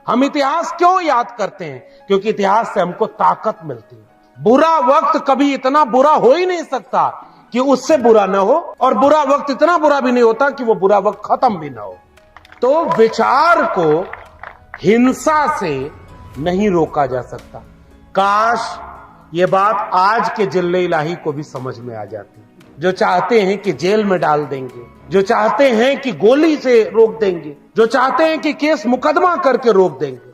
हम इतिहास क्यों याद करते हैं? क्योंकि इतिहास से हमको ताकत मिलती है। बुरा वक्त कभी इतना बुरा हो ही नहीं सकता कि उससे बुरा ना हो, और बुरा वक्त इतना बुरा भी नहीं होता कि वो बुरा वक्त खत्म भी ना हो। तो विचार को हिंसा से नहीं रोका जा सकता। काश ये बात आज के जिले इलाही को भी समझ में आ जाती, जो चाहते हैं कि जेल में डाल देंगे, जो चाहते हैं कि गोली से रोक देंगे, जो चाहते हैं कि केस मुकदमा करके रोक देंगे।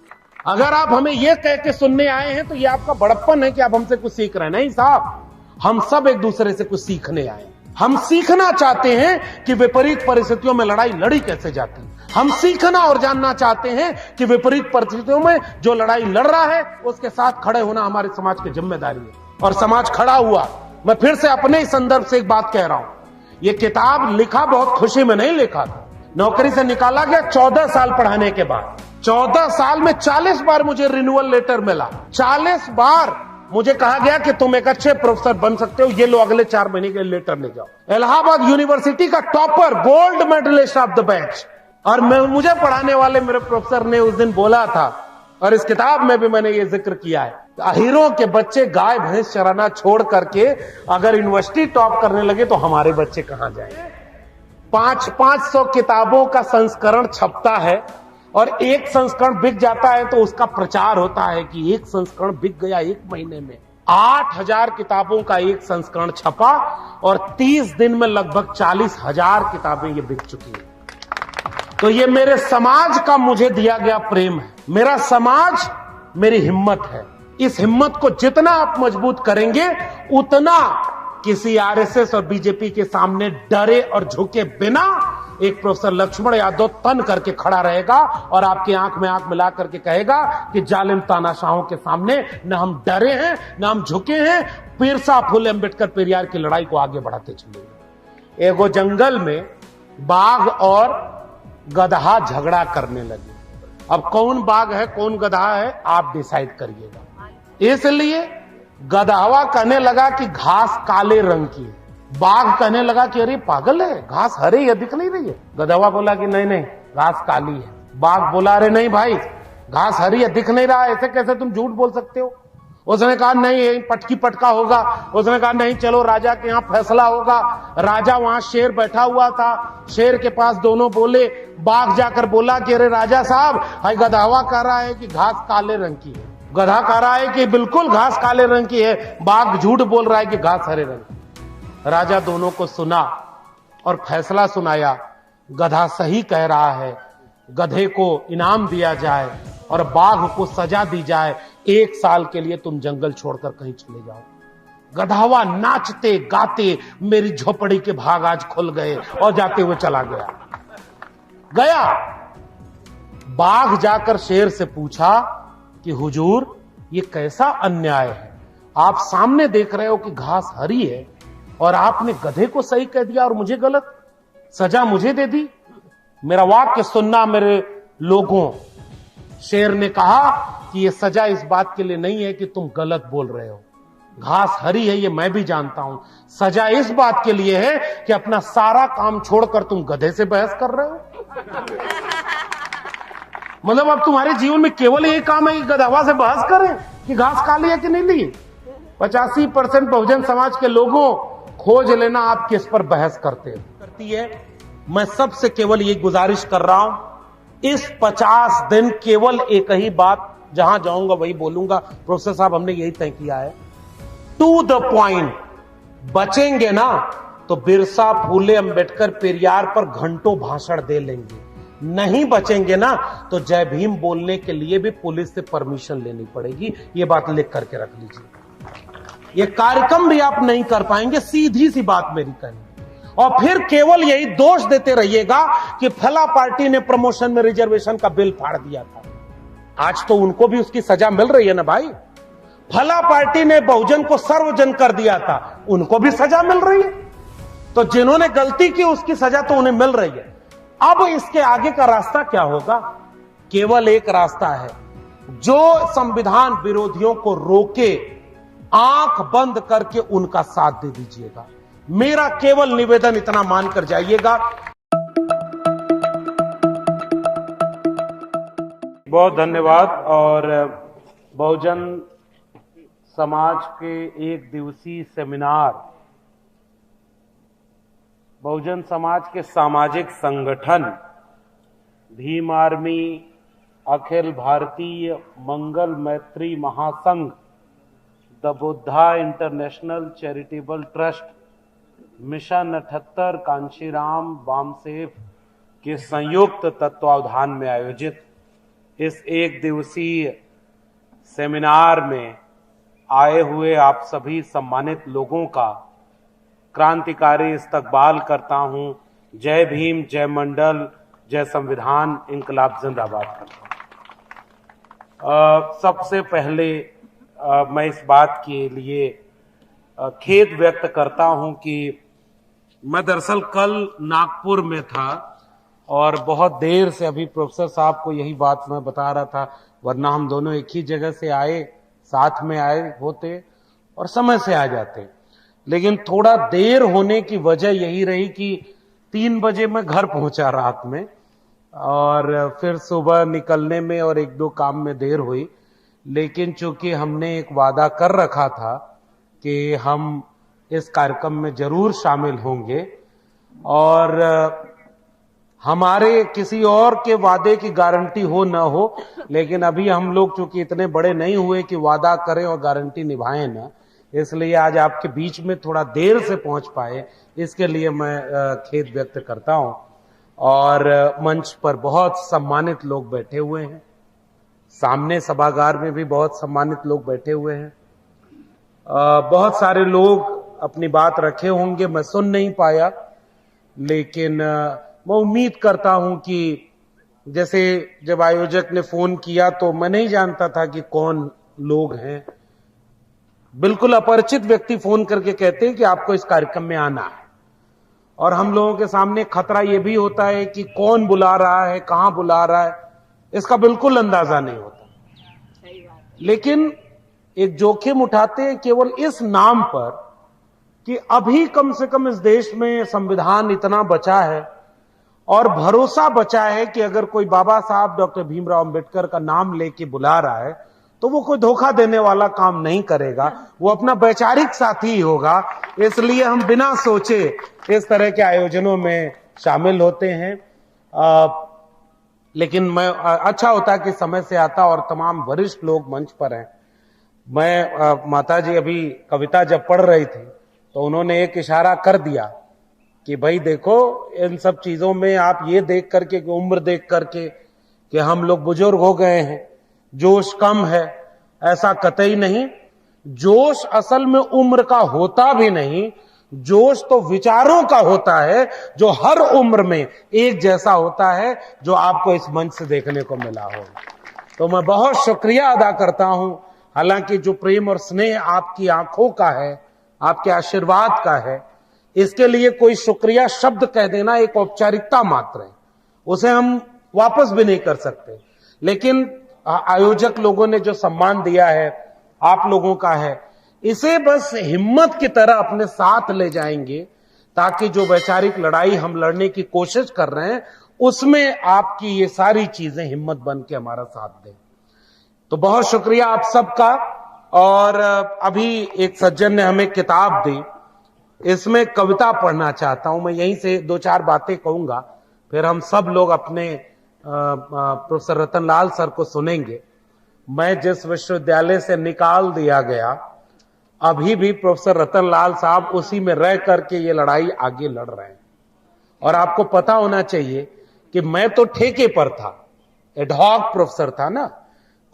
अगर आप हमें यह कह के सुनने आए हैं तो ये आपका बड़प्पन है कि आप हमसे कुछ सीख रहे हैं। नहीं साहब, हम सब एक दूसरे से कुछ सीखने आए हैं। हम सीखना चाहते हैं कि विपरीत परिस्थितियों में लड़ाई लड़ी कैसे जाती है। हम सीखना और जानना चाहते हैं कि विपरीत परिस्थितियों में जो लड़ाई लड़ रहा है उसके साथ खड़े होना हमारे समाज की जिम्मेदारी है, और समाज खड़ा हुआ। मैं फिर से अपने ही संदर्भ से एक बात कह रहा हूं, यह किताब लिखा बहुत खुशी में नहीं लिखा था। नौकरी से निकाला गया 14 साल पढ़ाने के बाद। 14 साल में 40 बार मुझे रिन्यूअल लेटर मिला। 40 बार मुझे कहा गया कि तुम एक अच्छे प्रोफेसर बन सकते हो, ये लो अगले 4 महीने के लेटर ले जाओ। इलाहाबाद यूनिवर्सिटी का topper, gold medalist of the batch. और मुझे पढ़ाने वाले मेरे प्रोफेसर ने उस दिन बोला था, और इस किताब में भी मैंने ये जिक्र किया है, हीरो के बच्चे गाय भैंस चराना छोड़ करके अगर यूनिवर्सिटी टॉप करने लगे तो हमारे बच्चे कहां जाएंगे। 500 किताबों का संस्करण छपता है, और एक संस्करण बिक जाता है तो उसका प्रचार होता है कि एक संस्करण बिक गया 1 महीने में। 8000 किताबों का एक संस्करण छपा, और 30 दिन में लगभग 40,000 किताबें ये बिक चुकी है। तो ये मेरे समाज का मुझे दिया गया प्रेम है। मेरा समाज मेरी हिम्मत है। इस हिम्मत को जितना आप मजबूत करेंगे, उतना किसी आरएसएस और बीजेपी के सामने डरे और झुके बिना एक प्रोफेसर लक्ष्मण यादव तन करके खड़ा रहेगा, और आपकी आंख में आंख मिला करके कहेगा कि जालिम तानाशाहों के सामने न हम डरे हैं, न हम झुके हैं। बिरसा फुले अम्बेडकर पेरियार की लड़ाई को आगे बढ़ाते चलेंगे। एगो जंगल में बाघ और गधा झगड़ा करने लगे। अब कौन बाघ है कौन गधा है आप डिसाइड करिएगा। इसलिए गधावा कहने लगा कि घास काले रंग की है, बाघ कहने लगा कि अरे पागल है, घास हरे या दिख नहीं रही है। गधावा बोला कि नहीं नहीं घास काली है। बाघ बोला अरे नहीं भाई, घास हरी है दिख नहीं रहा, ऐसे कैसे तुम झूठ बोल सकते हो। उसने कहा नहीं पटकी पटका होगा। उसने कहा नहीं चलो राजा के यहाँ फैसला होगा। राजा वहां शेर बैठा हुआ था, शेर के पास दोनों बोले। बाघ जाकर बोला कि अरे राजा साहब, भाई गधावा कह रहा है कि घास काले रंग की है, गधा कह रहा है कि बिल्कुल घास काले रंग की है, बाघ झूठ बोल रहा है कि घास हरे रंग की। राजा दोनों को सुना और फैसला सुनाया, गधा सही कह रहा है, गधे को इनाम दिया जाए और बाघ को सजा दी जाए, 1 साल के लिए तुम जंगल छोड़कर कहीं चले जाओ। गधावा नाचते गाते मेरी झोपड़ी के भाग आज खुल गए, और जाते हुए चला गया। बाघ जाकर शेर से पूछा कि हुजूर ये कैसा अन्याय है, आप सामने देख रहे हो कि घास हरी है और आपने गधे को सही कह दिया और मुझे गलत, सजा मुझे दे दी। मेरा वाक्य सुनना मेरे लोगों। शेर ने कहा कि यह सजा इस बात के लिए नहीं है कि तुम गलत बोल रहे हो, घास हरी है ये मैं भी जानता हूं, सजा इस बात के लिए है कि अपना सारा काम छोड़कर तुम गधे से बहस कर रहे हो। मतलब अब तुम्हारे जीवन में केवल यही काम है कि गधावा से बहस करें कि घास काली है कि नीली। 85% बहुजन समाज के लोगों खोज लेना आप किस पर बहस करती है। मैं सबसे केवल ये गुजारिश कर रहा हूं, इस 50 दिन केवल एक ही बात, जहां जाऊंगा वही बोलूंगा। प्रोफेसर साहब हमने यही तय किया है, टू द पॉइंट। बचेंगे ना तो बिरसा फूले अंबेडकर पेरियार पर घंटों भाषण दे लेंगे, नहीं बचेंगे ना तो जय भीम बोलने के लिए भी पुलिस से परमिशन लेनी पड़ेगी। ये बात लिख करके रख लीजिए। ये कार्यक्रम भी आप नहीं कर पाएंगे, सीधी सी बात मेरी कहनी। और फिर केवल यही दोष देते रहिएगा कि फला पार्टी ने प्रमोशन में रिजर्वेशन का बिल फाड़ दिया था। आज तो उनको भी उसकी सजा मिल रही है ना भाई। फला पार्टी ने बहुजन को सर्वजन कर दिया था, उनको भी सजा मिल रही है। तो जिन्होंने गलती की उसकी सजा तो उन्हें मिल रही है। अब इसके आगे का रास्ता क्या होगा? केवल एक रास्ता है, जो संविधान विरोधियों को रोके आंख बंद करके उनका साथ दे दीजिएगा। मेरा केवल निवेदन इतना मानकर जाइएगा। बहुत धन्यवाद। और बहुजन समाज के एक दिवसीय सेमिनार, बहुजन समाज के सामाजिक संगठन Bhim army, Akhil Bharatiya Mangal Maitri Mahasangh, the Buddha international charitable trust, mission 78 Kanshiram वामसेव के संयुक्त तत्वावधान में आयोजित इस एक दिवसीय सेमिनार में आए हुए आप सभी सम्मानित लोगों का क्रांतिकारी इस्तकबाल करता हूं। जय भीम, जय मंडल, जय संविधान, इंकलाब जिंदाबाद करता हूं। सबसे पहले मैं इस बात के लिए खेद व्यक्त करता हूं कि मैं दरअसल कल नागपुर में था और बहुत देर से अभी प्रोफेसर साहब को यही बात मैं बता रहा था, वरना हम दोनों एक ही जगह से आए, साथ में आए होते और समय से आ जाते। लेकिन थोड़ा देर होने की वजह यही रही कि 3 बजे मैं घर पहुंचा रात में और फिर सुबह निकलने में और 1-2 काम में देर हुई। लेकिन चूंकि हमने एक वादा कर रखा था कि हम इस कार्यक्रम में जरूर शामिल होंगे और हमारे किसी और के वादे की गारंटी हो न हो, लेकिन अभी हम लोग चूंकि इतने बड़े नहीं हुए कि वादा करें और गारंटी निभाएं ना, इसलिए आज आपके बीच में थोड़ा देर से पहुंच पाए, इसके लिए मैं खेद व्यक्त करता हूं। और मंच पर बहुत सम्मानित लोग बैठे हुए हैं, सामने सभागार में भी बहुत सम्मानित लोग बैठे हुए हैं। बहुत सारे लोग अपनी बात रखे होंगे, मैं सुन नहीं पाया, लेकिन मैं उम्मीद करता हूं कि जैसे जब आयोजक ने फोन किया तो मैं नहीं जानता था कि कौन लोग हैं। बिल्कुल अपरिचित व्यक्ति फोन करके कहते हैं कि आपको इस कार्यक्रम में आना है, और हम लोगों के सामने खतरा यह भी होता है कि कौन बुला रहा है, कहां बुला रहा है, इसका बिल्कुल अंदाजा नहीं होता। लेकिन एक जोखिम उठाते हैं केवल इस नाम पर कि अभी कम से कम इस देश में संविधान इतना बचा है और भरोसा बचा है कि अगर कोई बाबा साहब डॉक्टर भीमराव अंबेडकर का नाम लेके बुला रहा है तो वो कोई धोखा देने वाला काम नहीं करेगा, वो अपना वैचारिक साथी ही होगा। इसलिए हम बिना सोचे इस तरह के आयोजनों में शामिल होते हैं। लेकिन मैं अच्छा होता कि समय से आता और तमाम वरिष्ठ लोग मंच पर हैं। मैं माता जी अभी कविता जब पढ़ रही थी तो उन्होंने एक इशारा कर दिया कि भाई देखो, इन सब चीजों में आप ये देख करके, उम्र देख करके कि हम लोग बुजुर्ग हो गए हैं, जोश कम है, ऐसा कतई नहीं। जोश असल में उम्र का होता भी नहीं, जोश तो विचारों का होता है जो हर उम्र में एक जैसा होता है, जो आपको इस मंच से देखने को मिला हो। तो मैं बहुत शुक्रिया अदा करता हूं। हालांकि जो प्रेम और स्नेह आपकी आंखों का है, आपके आशीर्वाद का है, इसके लिए कोई शुक्रिया शब्द कह देना एक औपचारिकता मात्र है, उसे हम वापस भी नहीं कर सकते। लेकिन आयोजक लोगों ने जो सम्मान दिया है, आप लोगों का है, इसे बस हिम्मत की तरह अपने साथ ले जाएंगे ताकि जो वैचारिक लड़ाई हम लड़ने की कोशिश कर रहे हैं उसमें आपकी ये सारी चीजें हिम्मत बन के हमारा साथ दें। तो बहुत शुक्रिया आप सबका। और अभी एक सज्जन ने हमें किताब दी, इसमें कविता पढ़ना चाहता हूं मैं। यहीं से 2-4 बातें कहूंगा, फिर हम सब लोग अपने प्रोफेसर रतनलाल सर को सुनेंगे। मैं जिस विश्वविद्यालय से निकाल दिया गया, अभी भी प्रोफेसर रतनलाल साहब उसी में रह करके ये लड़ाई आगे लड़ रहे हैं। और आपको पता होना चाहिए कि मैं तो ठेके पर था, एडहॉक प्रोफेसर था ना,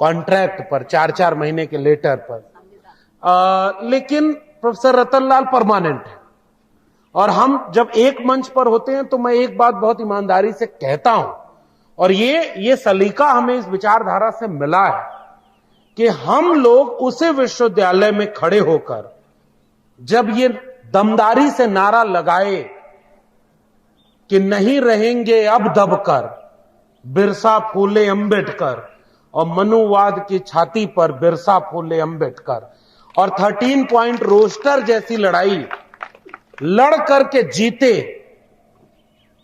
कॉन्ट्रैक्ट पर, 4-4 महीने के लेटर पर। लेकिन प्रोफेसर रतनलाल परमानेंट है। और हम जब एक मंच पर होते हैं तो मैं एक बात बहुत ईमानदारी से कहता हूं, और ये सलीका हमें इस विचारधारा से मिला है कि हम लोग उसे विश्वविद्यालय में खड़े होकर जब ये दमदारी से नारा लगाए कि नहीं रहेंगे अब दबकर, बिरसा फूले अंबेडकर, और मनुवाद की छाती पर बिरसा फूले अंबेडकर, और 13 पॉइंट रोस्टर जैसी लड़ाई लड़ करके जीते,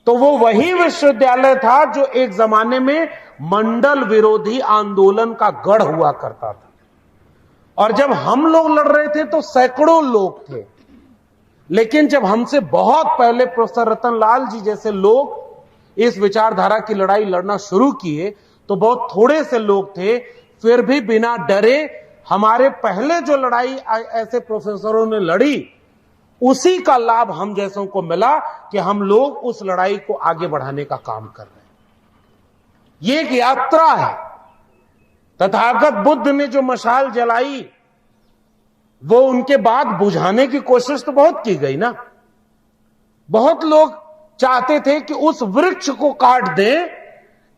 तो वो वही विश्वविद्यालय था जो एक जमाने में मंडल विरोधी आंदोलन का गढ़ हुआ करता था। और जब हम लोग लड़ रहे थे तो सैकड़ों लोग थे, लेकिन जब हमसे बहुत पहले प्रोफेसर रतन लाल जी जैसे लोग इस विचारधारा की लड़ाई लड़ना शुरू किए तो बहुत थोड़े से लोग थे। फिर भी बिना डरे हमारे पहले जो लड़ाई ऐसे प्रोफेसरों ने लड़ी, उसी का लाभ हम जैसों को मिला कि हम लोग उस लड़ाई को आगे बढ़ाने का काम कर रहे हैं। ये एक यात्रा है। तथागत बुद्ध ने जो मशाल जलाई वो उनके बाद बुझाने की कोशिश तो बहुत की गई ना। बहुत लोग चाहते थे कि उस वृक्ष को काट दें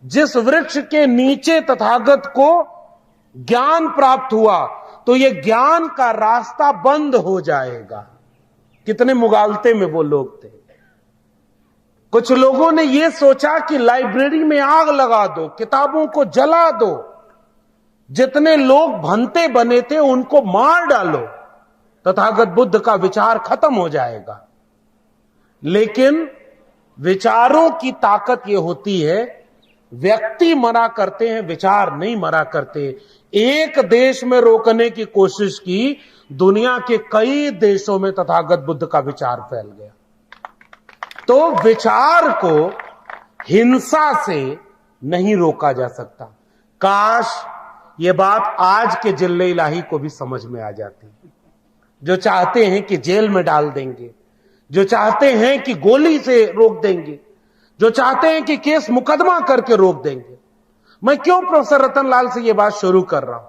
जिस वृक्ष के नीचे तथागत को ज्ञान प्राप्त हुआ, तो ये ज्ञान का रास्ता बंद हो जाएगा। कितने मुगालते में वो लोग थे। कुछ लोगों ने यह सोचा कि लाइब्रेरी में आग लगा दो, किताबों को जला दो, जितने लोग भंते बने थे उनको मार डालो, तथागत बुद्ध का विचार खत्म हो जाएगा। लेकिन विचारों की ताकत यह होती है, व्यक्ति मरा करते हैं, विचार नहीं मरा करते। एक देश में रोकने की कोशिश की, दुनिया के कई देशों में तथागत बुद्ध का विचार फैल गया। तो विचार को हिंसा से नहीं रोका जा सकता। काश ये बात आज के जिले इलाही को भी समझ में आ जाती, जो चाहते हैं कि जेल में डाल देंगे, जो चाहते हैं कि गोली से रोक देंगे, जो चाहते हैं कि केस मुकदमा करके रोक देंगे। मैं क्यों प्रोफेसर रतन लाल से यह बात शुरू कर रहा हूं?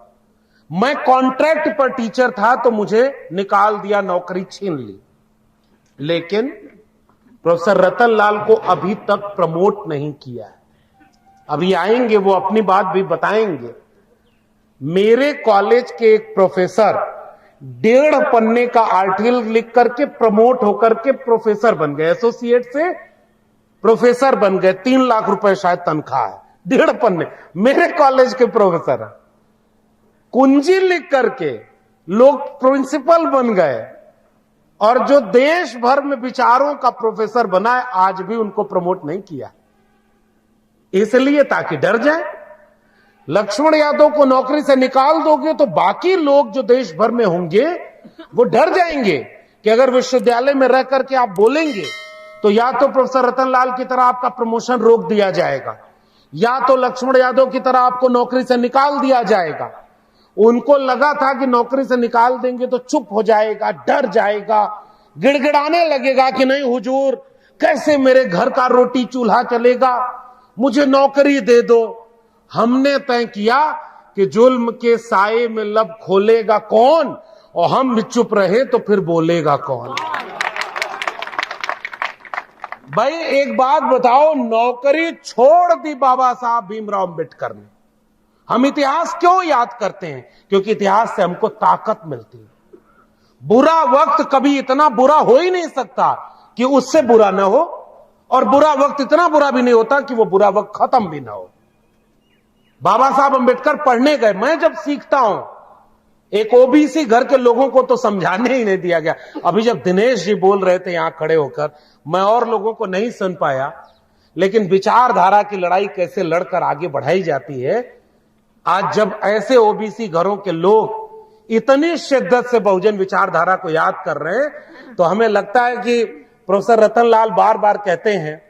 मैं कॉन्ट्रैक्ट पर टीचर था तो मुझे निकाल दिया, नौकरी छीन ली। लेकिन प्रोफेसर रतन लाल को अभी तक प्रमोट नहीं किया है। अभी आएंगे, वो अपनी बात भी बताएंगे। मेरे कॉलेज के एक प्रोफेसर 1.5 पन्ने का आर्टिकल लिख करके प्रमोट होकर के प्रोफेसर बन गए, एसोसिएट से प्रोफेसर बन गए। 3 लाख रुपए शायद तनख्वाह है, 1.5 पन्ने। मेरे कॉलेज के प्रोफेसर कुंजी लिख करके लोग प्रिंसिपल बन गए, और जो देश भर में विचारों का प्रोफेसर बना है आज भी उनको प्रमोट नहीं किया, इसलिए ताकि डर जाए। लक्ष्मण यादव को नौकरी से निकाल दोगे तो बाकी लोग जो देश भर में होंगे वो डर जाएंगे कि अगर विश्वविद्यालय में रह करके आप बोलेंगे तो या तो प्रोफेसर रतन लाल की तरह आपका प्रमोशन रोक दिया जाएगा, या तो लक्ष्मण यादव की तरह आपको नौकरी से निकाल दिया जाएगा। उनको लगा था कि नौकरी से निकाल देंगे तो चुप हो जाएगा, डर जाएगा, गिड़गिड़ाने लगेगा कि नहीं हुजूर, कैसे मेरे घर का रोटी चूल्हा चलेगा, मुझे नौकरी दे दो। हमने तय किया कि जुल्म के साए में लब खोलेगा कौन, और हम भी चुप रहे तो फिर बोलेगा कौन। भाई एक बात बताओ, नौकरी छोड़ दी बाबा साहब भीमराव अंबेडकर ने। हम इतिहास क्यों याद करते हैं? क्योंकि इतिहास से हमको ताकत मिलती है। बुरा वक्त कभी इतना बुरा हो ही नहीं सकता कि उससे बुरा ना हो, और बुरा वक्त इतना बुरा भी नहीं होता कि वो बुरा वक्त खत्म भी ना हो। बाबा साहब अंबेडकर पढ़ने गए। मैं जब सीखता हूं, एक ओबीसी घर के लोगों को तो समझाने ही नहीं दिया गया। अभी जब दिनेश जी बोल रहे थे यहां खड़े होकर, मैं और लोगों को नहीं सुन पाया, लेकिन विचारधारा की लड़ाई कैसे लड़कर आगे बढ़ाई जाती है। आज जब ऐसे ओबीसी घरों के लोग इतनी शिद्दत से बहुजन विचारधारा को याद कर रहे हैं, तो हमें लगता है कि प्रोफेसर रतन लाल बार बार कहते हैं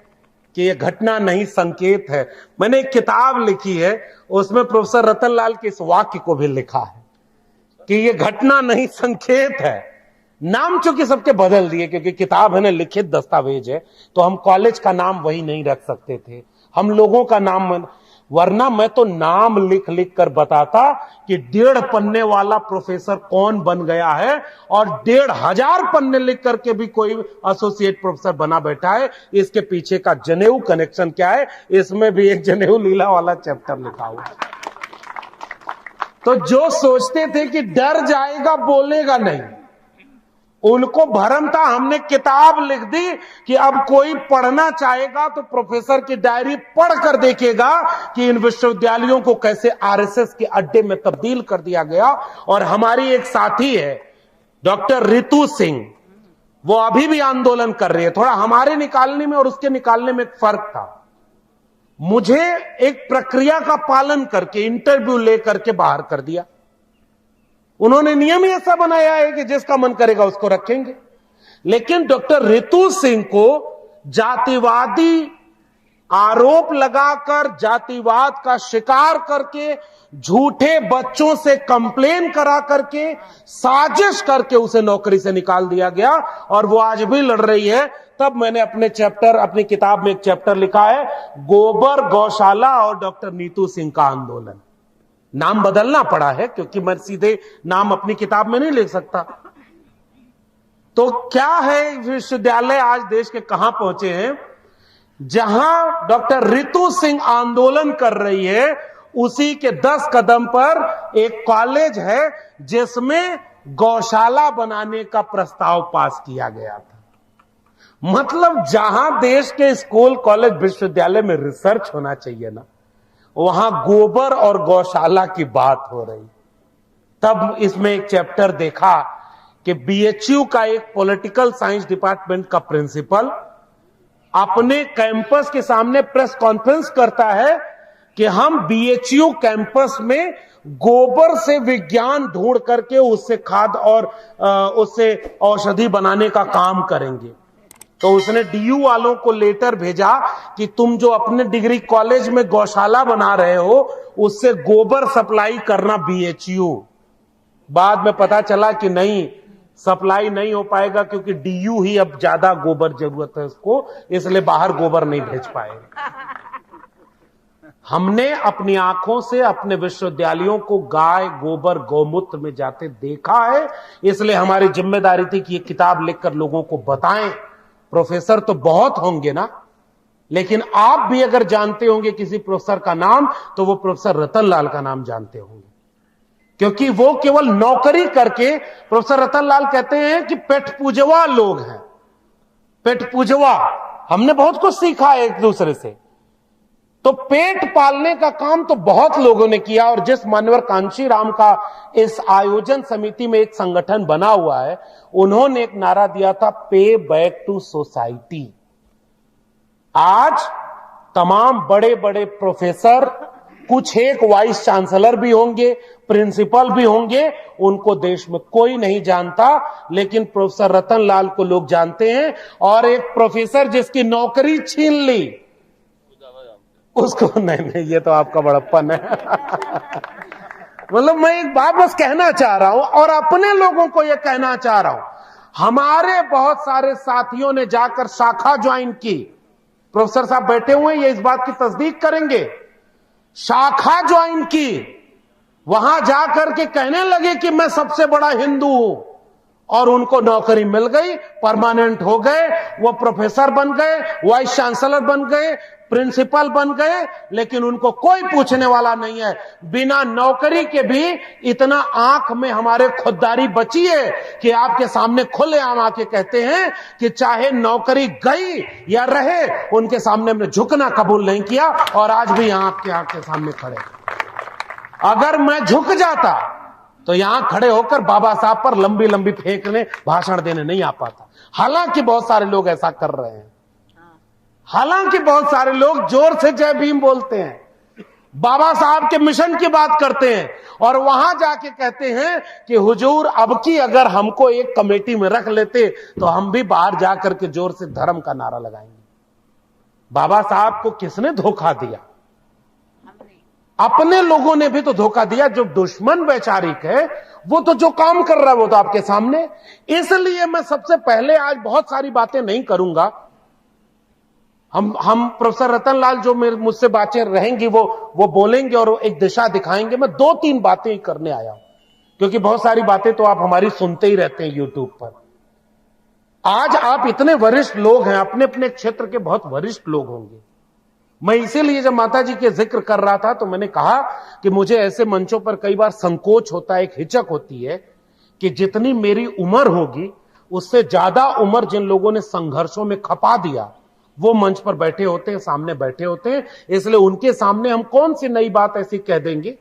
कि यह घटना नहीं संकेत है। मैंने एक किताब लिखी है, उसमें प्रोफेसर रतन लाल के इस वाक्य को भी लिखा है कि यह घटना नहीं संकेत है। नाम चूंकि सबके बदल दिए, क्योंकि किताब है ना, लिखित दस्तावेज है, तो हम कॉलेज का नाम वही नहीं रख सकते थे, हम लोगों का नाम, वरना मैं तो नाम लिख लिख कर बताता कि 1.5 पन्ने वाला प्रोफेसर कौन बन गया है, और 1,500 पन्ने लिख करके भी कोई एसोसिएट प्रोफेसर बना बैठा है। इसके पीछे का जनेऊ कनेक्शन क्या है, इसमें भी एक जनेऊ लीला वाला चैप्टर लिखा हुआ है। तो जो सोचते थे कि डर जाएगा, बोलेगा नहीं, उनको भ्रम था। हमने किताब लिख दी कि अब कोई पढ़ना चाहेगा तो प्रोफेसर की डायरी पढ़कर देखेगा कि इन विश्वविद्यालयों को कैसे आरएसएस के अड्डे में तब्दील कर दिया गया। और हमारी एक साथी है डॉक्टर रितु सिंह, वो अभी भी आंदोलन कर रही है। थोड़ा हमारे निकालने में और उसके निकालने में एक फर्क था। मुझे एक प्रक्रिया का पालन करके इंटरव्यू लेकर के बाहर कर दिया। उन्होंने नियम ही ऐसा बनाया है कि जिसका मन करेगा उसको रखेंगे। लेकिन डॉक्टर रितु सिंह को जातिवादी आरोप लगाकर, जातिवाद का शिकार करके, झूठे बच्चों से कंप्लेन करा करके, साजिश करके उसे नौकरी से निकाल दिया गया और वो आज भी लड़ रही है। तब मैंने अपनी किताब में एक चैप्टर लिखा है, गोबर गौशाला और डॉक्टर नीतू सिंह का आंदोलन। नाम बदलना पड़ा है क्योंकि मैं सीधे नाम अपनी किताब में नहीं लिख सकता। तो क्या है, विश्वविद्यालय आज देश के कहां पहुंचे हैं? जहां डॉक्टर रितु सिंह आंदोलन कर रही है, उसी के 10 कदम पर एक कॉलेज है जिसमें गौशाला बनाने का प्रस्ताव पास किया गया था। मतलब जहां देश के स्कूल, कॉलेज, विश्वविद्यालय में रिसर्च होना चाहिए ना, वहां गोबर और गौशाला की बात हो रही। तब इसमें एक चैप्टर देखा कि बीएचयू का एक पॉलिटिकल साइंस डिपार्टमेंट का प्रिंसिपल अपने कैंपस के सामने प्रेस कॉन्फ्रेंस करता है कि हम बीएचयू कैंपस में गोबर से विज्ञान ढूंढ करके उससे खाद और उससे औषधि बनाने का काम करेंगे। तो उसने डीयू वालों को लेटर भेजा कि तुम जो अपने डिग्री कॉलेज में गौशाला बना रहे हो, उससे गोबर सप्लाई करना बीएचयू। बाद में पता चला कि नहीं, सप्लाई नहीं हो पाएगा क्योंकि डीयू ही अब ज्यादा गोबर जरूरत है उसको, इसलिए बाहर गोबर नहीं भेज पाएगा। हमने अपनी आंखों से अपने विश्वविद्यालयों को गाय, गोबर, गौमूत्र में जाते देखा है, इसलिए हमारी जिम्मेदारी थी कि ये किताब लिखकर लोगों को बताएं। प्रोफेसर तो बहुत होंगे ना, लेकिन आप भी अगर जानते होंगे किसी प्रोफेसर का नाम, तो वो प्रोफेसर रतन लाल का नाम जानते होंगे, क्योंकि वो केवल नौकरी करके, प्रोफेसर रतन लाल कहते हैं कि पेट पूजवा लोग हैं। पेट पूजवा, हमने बहुत कुछ सीखा है एक दूसरे से। तो पेट पालने का काम तो बहुत लोगों ने किया, और जिस मान्यवर कांशीराम का इस आयोजन समिति में एक संगठन बना हुआ है, उन्होंने एक नारा दिया था, पे बैक टू सोसाइटी। आज तमाम बड़े बड़े प्रोफेसर, कुछ एक वाइस चांसलर भी होंगे, प्रिंसिपल भी होंगे, उनको देश में कोई नहीं जानता, लेकिन प्रोफेसर रतन लाल को लोग जानते हैं। और एक प्रोफेसर जिसकी नौकरी छीन ली, उसको नहीं, ये तो आपका बड़प्पन है। मतलब मैं एक बात बस कहना चाह रहा हूं, और अपने लोगों को यह कहना चाह रहा हूं, हमारे बहुत सारे साथियों ने जाकर शाखा ज्वाइन की। प्रोफेसर साहब बैठे हुए हैं, ये इस बात की तस्दीक करेंगे। शाखा ज्वाइन की, वहां जाकर के कहने लगे कि मैं सबसे बड़ा हिंदू हूं, और उनको नौकरी मिल गई, परमानेंट हो गए, वो प्रोफेसर बन गए, वाइस चांसलर बन गए, प्रिंसिपल बन गए, लेकिन उनको कोई पूछने वाला नहीं है। बिना नौकरी के भी इतना आंख में हमारे खुददारी बची है कि आपके सामने खुलेआम आके कहते हैं कि चाहे नौकरी गई या रहे, उनके सामने हमने झुकना कबूल नहीं किया, और आज भी यहां आपके आंख के सामने खड़े। अगर मैं झुक जाता तो यहां खड़े होकर बाबा साहब पर लंबी लंबी फेंकने, भाषण देने नहीं आ पाता। हालांकि बहुत सारे लोग ऐसा कर रहे हैं, हालांकि बहुत सारे लोग जोर से जय भीम बोलते हैं, बाबा साहब के मिशन की बात करते हैं, और वहां जाके कहते हैं कि हुजूर अब की अगर हमको एक कमेटी में रख लेते तो हम भी बाहर जाकर के जोर से धर्म का नारा लगाएंगे। बाबा साहब को किसने धोखा दिया? अपने लोगों ने भी तो धोखा दिया। जो दुश्मन वैचारिक है, वो तो जो काम कर रहा है वो तो आपके सामने। इसलिए मैं सबसे पहले आज बहुत सारी बातें नहीं करूंगा। हम प्रोफेसर रतन लाल जो मुझसे बातें रहेंगी वो बोलेंगे और एक दिशा दिखाएंगे। मैं 2-3 बातें ही करने आया हूं, क्योंकि बहुत सारी बातें तो आप हमारी सुनते ही रहते हैं यूट्यूब पर। आज आप इतने वरिष्ठ लोग हैं, अपने अपने क्षेत्र के बहुत वरिष्ठ लोग होंगे। मैं इसीलिए जब माता जी के जिक्र कर रहा था तो मैंने कहा कि मुझे ऐसे मंचों पर कई बार संकोच होता है, एक हिचक होती है कि जितनी मेरी उम्र होगी उससे ज्यादा उम्र जिन लोगों ने संघर्षों में खपा दिया, वो मंच पर बैठे होते हैं, सामने बैठे होते हैं। इसलिए उनके सामने हम कौन सी नई बात ऐसी कह देंगे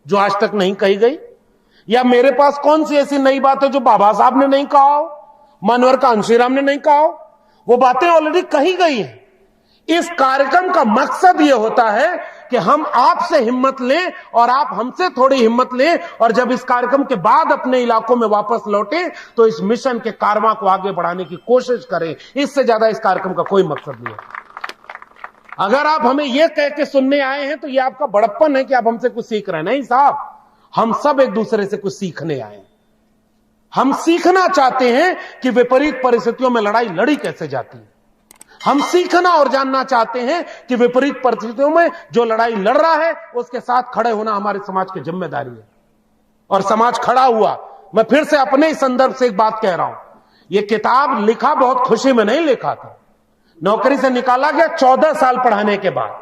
जो आज तक नहीं कही गई, या मेरे पास कौन सी ऐसी नई बात है जो बाबा साहब ने नहीं कहा हो। मानवर कांशीराम ने नहीं कहा हो। वो बातें ऑलरेडी कही गई हैं। इस कार्यक्रम का मकसद यह होता है कि हम आपसे हिम्मत लें और आप हमसे थोड़ी हिम्मत लें, और जब इस कार्यक्रम के बाद अपने इलाकों में वापस लौटें तो इस मिशन के कारवां को आगे बढ़ाने की कोशिश करें। इससे ज्यादा इस कार्यक्रम का कोई मकसद नहीं है। अगर आप हमें यह कह के सुनने आए हैं तो यह आपका बड़प्पन है कि आप हमसे कुछ सीख रहे हैं। नहीं साहब, हम सब एक दूसरे से कुछ सीखने आए हैं। हम सीखना चाहते हैं कि विपरीत परिस्थितियों में लड़ाई लड़ी कैसे जाती है। हम सीखना और जानना चाहते हैं कि विपरीत परिस्थितियों में जो लड़ाई लड़ रहा है उसके साथ खड़े होना हमारे समाज की जिम्मेदारी है। और समाज खड़ा हुआ। मैं फिर से अपने ही संदर्भ से एक बात कह रहा हूं। यह किताब लिखा बहुत खुशी में नहीं लिखा था। नौकरी से निकाला गया 14 साल पढ़ाने के बाद।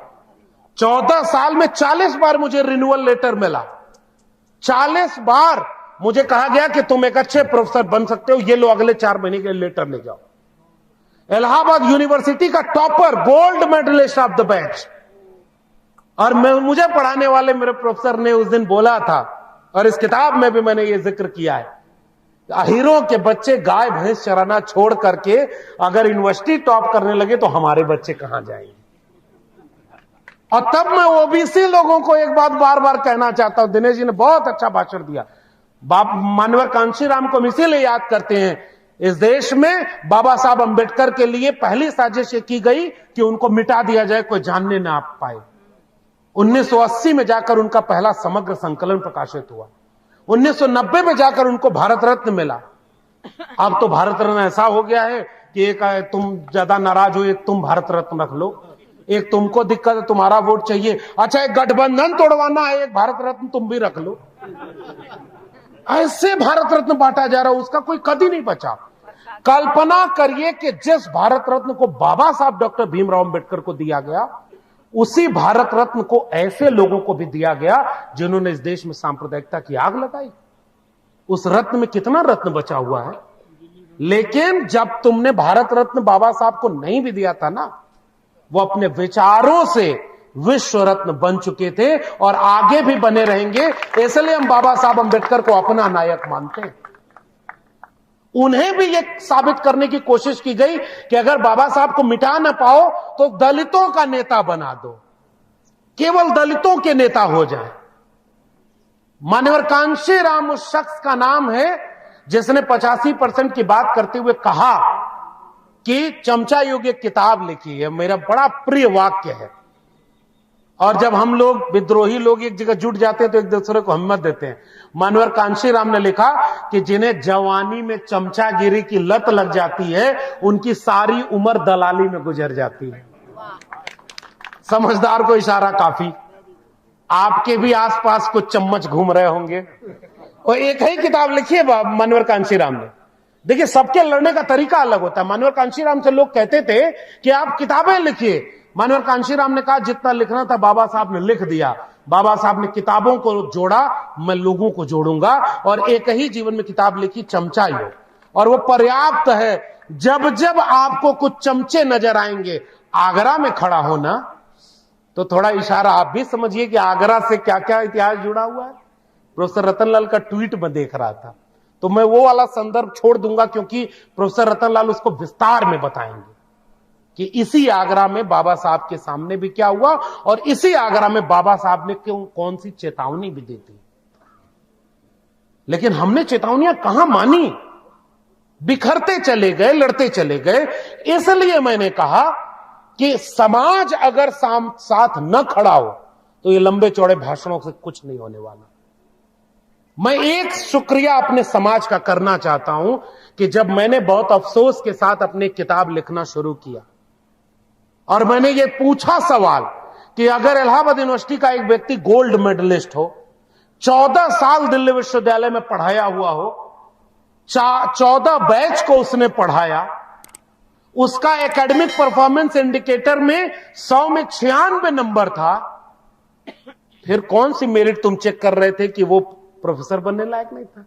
14 साल में 40 बार मुझे रिन्यूअल लेटर मिला। 40 बार मुझे कहा गया कि तुम एक अच्छे प्रोफेसर बन सकते हो, ये लो अगले 4 महीने के लेटर ले जाओ। इलाहाबाद यूनिवर्सिटी का topper, gold medalist of the batch. और मुझे पढ़ाने वाले मेरे प्रोफेसर ने उस दिन बोला था, और इस किताब में भी मैंने ये जिक्र किया है, हीरो के बच्चे गाय भैंस चराना छोड़ करके अगर यूनिवर्सिटी टॉप करने लगे तो हमारे बच्चे कहां जाएंगे। और तब मैं ओबीसी लोगों को एक बात बार बार कहना चाहता हूं। दिनेश जी ने बहुत अच्छा भाषण दिया। मानवर कांशीराम को हम इसीलिए याद करते हैं। इस देश में बाबा साहब अंबेडकर के लिए पहली साजिश ये की गई कि उनको मिटा दिया जाए, कोई जानने ना पाए। 1980 में जाकर उनका पहला समग्र संकलन प्रकाशित हुआ। 1990 में जाकर उनको भारत रत्न मिला। अब तो भारत रत्न ऐसा हो गया है कि एक तुम ज्यादा नाराज हो, एक तुम भारत रत्न रख लो, एक तुमको दिक्कत है, तुम्हारा वोट चाहिए, अच्छा एक गठबंधन तोड़वाना है, एक भारत रत्न तुम भी रख लो। ऐसे भारत रत्न बांटा जा रहा है, उसका कोई कदी नहीं बचा। कल्पना करिए कि जिस भारत रत्न को बाबा साहब डॉक्टर भीमराव अंबेडकर को दिया गया, उसी भारत रत्न को ऐसे लोगों को भी दिया गया जिन्होंने इस देश में सांप्रदायिकता की आग लगाई। उस रत्न में कितना रत्न बचा हुआ है। लेकिन जब तुमने भारत रत्न बाबा साहब को नहीं भी दिया था ना, वो अपने विचारों से विश्व रत्न बन चुके थे और आगे भी बने रहेंगे। इसलिए हम बाबा साहब अंबेडकर को अपना नायक मानते हैं। उन्हें भी यह साबित करने की कोशिश की गई कि अगर बाबा साहब को मिटा ना पाओ तो दलितों का नेता बना दो, केवल दलितों के नेता हो जाए। मानवर कांशीराम उस शख्स का नाम है जिसने 85% की बात करते हुए कहा कि चमचा युग एक किताब लिखी है। मेरा बड़ा प्रिय वाक्य है। और जब हम लोग विद्रोही लोग एक जगह जुट जाते हैं तो एक दूसरे को हिम्मत देते हैं। मानवर कांशीराम ने लिखा कि जिन्हें जवानी में चमचागिरी की लत लग जाती है, उनकी सारी उम्र दलाली में गुजर जाती है। समझदार को इशारा काफी। आपके भी आसपास कुछ चम्मच घूम रहे होंगे। और एक ही किताब लिखी है मानवर कांशीराम ने। देखिए, सबके लड़ने का तरीका अलग होता है। मानवर कांशीराम से लोग कहते थे कि आप किताबें लिखिए। मानवर कांशीराम ने कहा जितना लिखना था बाबा साहब ने लिख दिया। बाबा साहब ने किताबों को जोड़ा, मैं लोगों को जोड़ूंगा। और एक ही जीवन में किताब लिखी, चमचा योग, और वो पर्याप्त है। जब जब आपको कुछ चमचे नजर आएंगे आगरा में खड़ा होना, तो थोड़ा इशारा आप भी समझिए कि आगरा से क्या क्या इतिहास जुड़ा हुआ है। प्रोफेसर रतनलाल का ट्वीट में देख रहा था, तो मैं वो वाला संदर्भ छोड़ दूंगा क्योंकि प्रोफेसर रतनलाल उसको विस्तार में बताएंगे कि इसी आगरा में बाबा साहब के सामने भी क्या हुआ और इसी आगरा में बाबा साहब ने क्यों कौन सी चेतावनी भी दी थी। लेकिन हमने चेतावनियां कहां मानी, बिखरते चले गए, लड़ते चले गए। इसलिए मैंने कहा कि समाज अगर साथ न खड़ा हो तो ये लंबे चौड़े भाषणों से कुछ नहीं होने वाला। मैं एक शुक्रिया अपने समाज का करना चाहता हूं कि जब मैंने बहुत अफसोस के साथ अपनी किताब लिखना शुरू किया और मैंने ये पूछा सवाल कि अगर इलाहाबाद यूनिवर्सिटी का एक व्यक्ति गोल्ड मेडलिस्ट हो, 14 साल दिल्ली विश्वविद्यालय में पढ़ाया हुआ हो, 14 बैच को उसने पढ़ाया, उसका एकेडमिक परफॉर्मेंस इंडिकेटर में 100 में 96 नंबर था, फिर कौन सी मेरिट तुम चेक कर रहे थे कि वो प्रोफेसर बनने लायक नहीं था?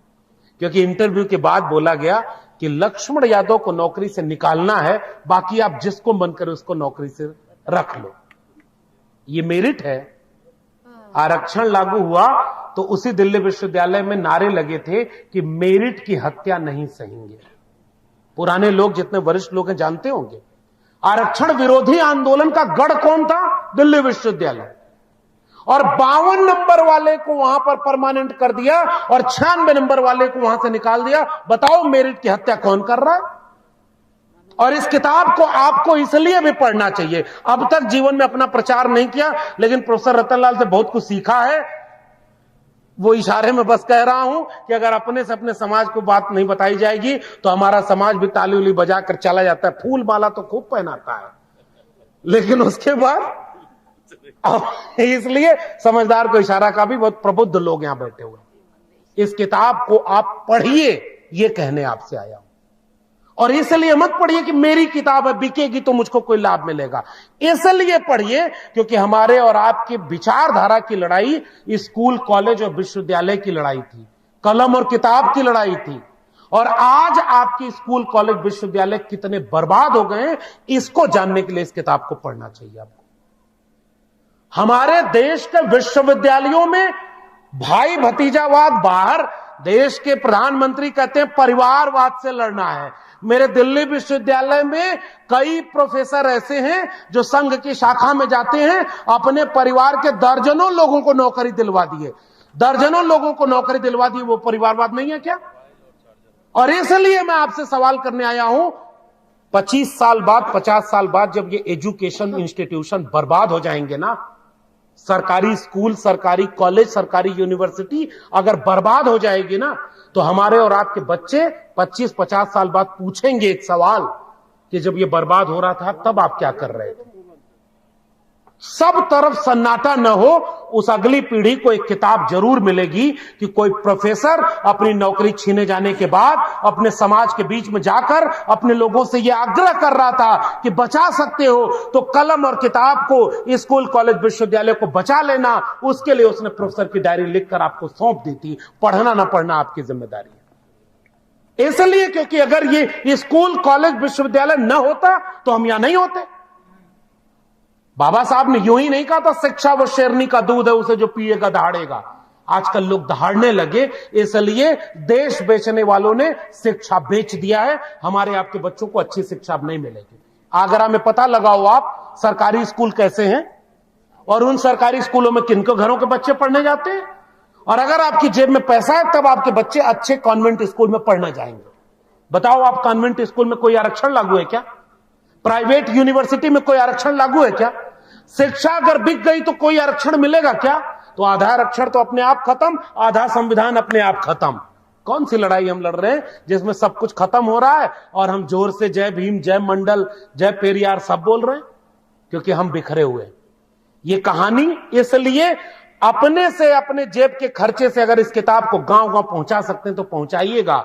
क्योंकि इंटरव्यू के बाद बोला गया कि लक्ष्मण यादव को नौकरी से निकालना है, बाकी आप जिसको मन करे उसको नौकरी से रख लो। ये मेरिट है। आरक्षण लागू हुआ तो उसी दिल्ली विश्वविद्यालय में नारे लगे थे कि मेरिट की हत्या नहीं सहेंगे। पुराने लोग, जितने वरिष्ठ लोग हैं, जानते होंगे आरक्षण विरोधी आंदोलन का गढ़ कौन था? दिल्ली विश्वविद्यालय। और 52 नंबर वाले को वहां पर परमानेंट कर दिया और 96 नंबर वाले को वहां से निकाल दिया। बताओ मेरिट की हत्या कौन कर रहा है? और इस किताब को आपको इसलिए भी पढ़ना चाहिए। अब तक जीवन में अपना प्रचार नहीं किया, लेकिन प्रोफेसर रतनलाल से बहुत कुछ सीखा है। वो इशारे में बस कह रहा हूं कि अगर अपने से अपने समाज को बात नहीं बताई जाएगी तो हमारा समाज भी ताली उली बजाकर चला जाता है। फूल माला तो खूब पहनाता है, लेकिन उसके बाद इसलिए समझदार को इशारा का भी बहुत प्रबुद्ध लोग यहां बैठे हुए। इस किताब को आप पढ़िए, ये कहने आपसे आया हूं। और इसलिए मत पढ़िए कि मेरी किताब है, बिकेगी तो मुझको कोई लाभ मिलेगा। इसलिए पढ़िए क्योंकि हमारे और आपकी विचारधारा की लड़ाई स्कूल, कॉलेज और विश्वविद्यालय की लड़ाई थी, कलम और किताब की लड़ाई थी। और आज आपकी स्कूल, कॉलेज, विश्वविद्यालय कितने बर्बाद हो गए, इसको जानने के लिए इस किताब को पढ़ना चाहिए आपको। हमारे देश के विश्वविद्यालयों में भाई भतीजावाद बाहर, देश के प्रधानमंत्री कहते हैं परिवारवाद से लड़ना है। मेरे दिल्ली विश्वविद्यालय में कई प्रोफेसर ऐसे हैं जो संघ की शाखा में जाते हैं, अपने परिवार के दर्जनों लोगों को नौकरी दिलवा दिए, दर्जनों लोगों को नौकरी दिलवा दी। वो परिवारवाद नहीं है क्या? और इसलिए मैं आपसे सवाल करने आया हूं, 25 साल बाद, 50 साल बाद जब ये एजुकेशन इंस्टीट्यूशन बर्बाद हो जाएंगे ना, सरकारी स्कूल, सरकारी कॉलेज, सरकारी यूनिवर्सिटी अगर बर्बाद हो जाएगी ना, तो हमारे और आपके बच्चे 25-50 साल बाद पूछेंगे एक सवाल कि जब ये बर्बाद हो रहा था तब आप क्या कर रहे थे? सब तरफ सन्नाटा न हो, उस अगली पीढ़ी को एक किताब जरूर मिलेगी कि कोई प्रोफेसर अपनी नौकरी छीने जाने के बाद अपने समाज के बीच में जाकर अपने लोगों से यह आग्रह कर रहा था कि बचा सकते हो तो कलम और किताब को, स्कूल, कॉलेज, विश्वविद्यालय को बचा लेना। उसके लिए उसने प्रोफेसर की डायरी लिखकर आपको सौंप दी थी। पढ़ना ना पढ़ना आपकी जिम्मेदारी है। इसलिए क्योंकि अगर ये स्कूल, कॉलेज, विश्वविद्यालय न होता तो हम यहां नहीं होते। बाबा साहब ने यूं ही नहीं कहा था शिक्षा वो शेरनी का दूध है, उसे जो पिएगा दहाड़ेगा। आजकल लोग दहाड़ने लगे, इसलिए देश बेचने वालों ने शिक्षा बेच दिया है। हमारे आपके बच्चों को अच्छी शिक्षा नहीं मिलेगी। आगरा में पता लगाओ आप सरकारी स्कूल कैसे हैं और उन सरकारी स्कूलों में किनको घरों के बच्चे पढ़ने जाते हैं। और अगर आपकी जेब में पैसा है तब आपके बच्चे अच्छे कॉन्वेंट स्कूल में पढ़ने जाएंगे। बताओ, आप कॉन्वेंट स्कूल में कोई आरक्षण लागू है क्या? प्राइवेट यूनिवर्सिटी में कोई आरक्षण लागू है क्या? शिक्षा अगर बिक गई तो कोई आरक्षण मिलेगा क्या? तो आधा आरक्षण तो अपने आप खत्म, आधा संविधान अपने आप खत्म। कौन सी लड़ाई हम लड़ रहे हैं जिसमें सब कुछ खत्म हो रहा है और हम जोर से जय भीम, जय मंडल, जय पेरियार सब बोल रहे हैं? क्योंकि हम बिखरे हुए। ये कहानी इसलिए अपने से, अपने जेब के खर्चे से अगर इस किताब को गांव-गांव पहुंचा सकते हैं तो पहुंचाइएगा,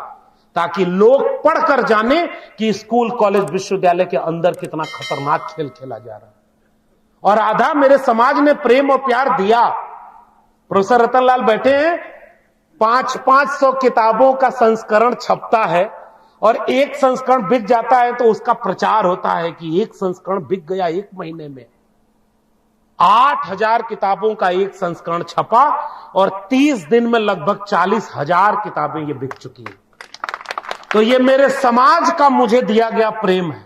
ताकि लोग पढ़कर जाने कि स्कूल, कॉलेज, विश्वविद्यालय के अंदर कितना खतरनाक खेल खेला जा रहा है। और आधा मेरे समाज ने प्रेम और प्यार दिया। प्रोफेसर रतनलाल बैठे हैं, 500 किताबों का संस्करण छपता है और एक संस्करण बिक जाता है तो उसका प्रचार होता है कि एक संस्करण बिक गया एक महीने में। 8000 किताबों का एक संस्करण छपा और 30 दिन में लगभग 40,000 किताबें ये बिक चुकी हैं। तो ये मेरे समाज का मुझे दिया गया प्रेम है।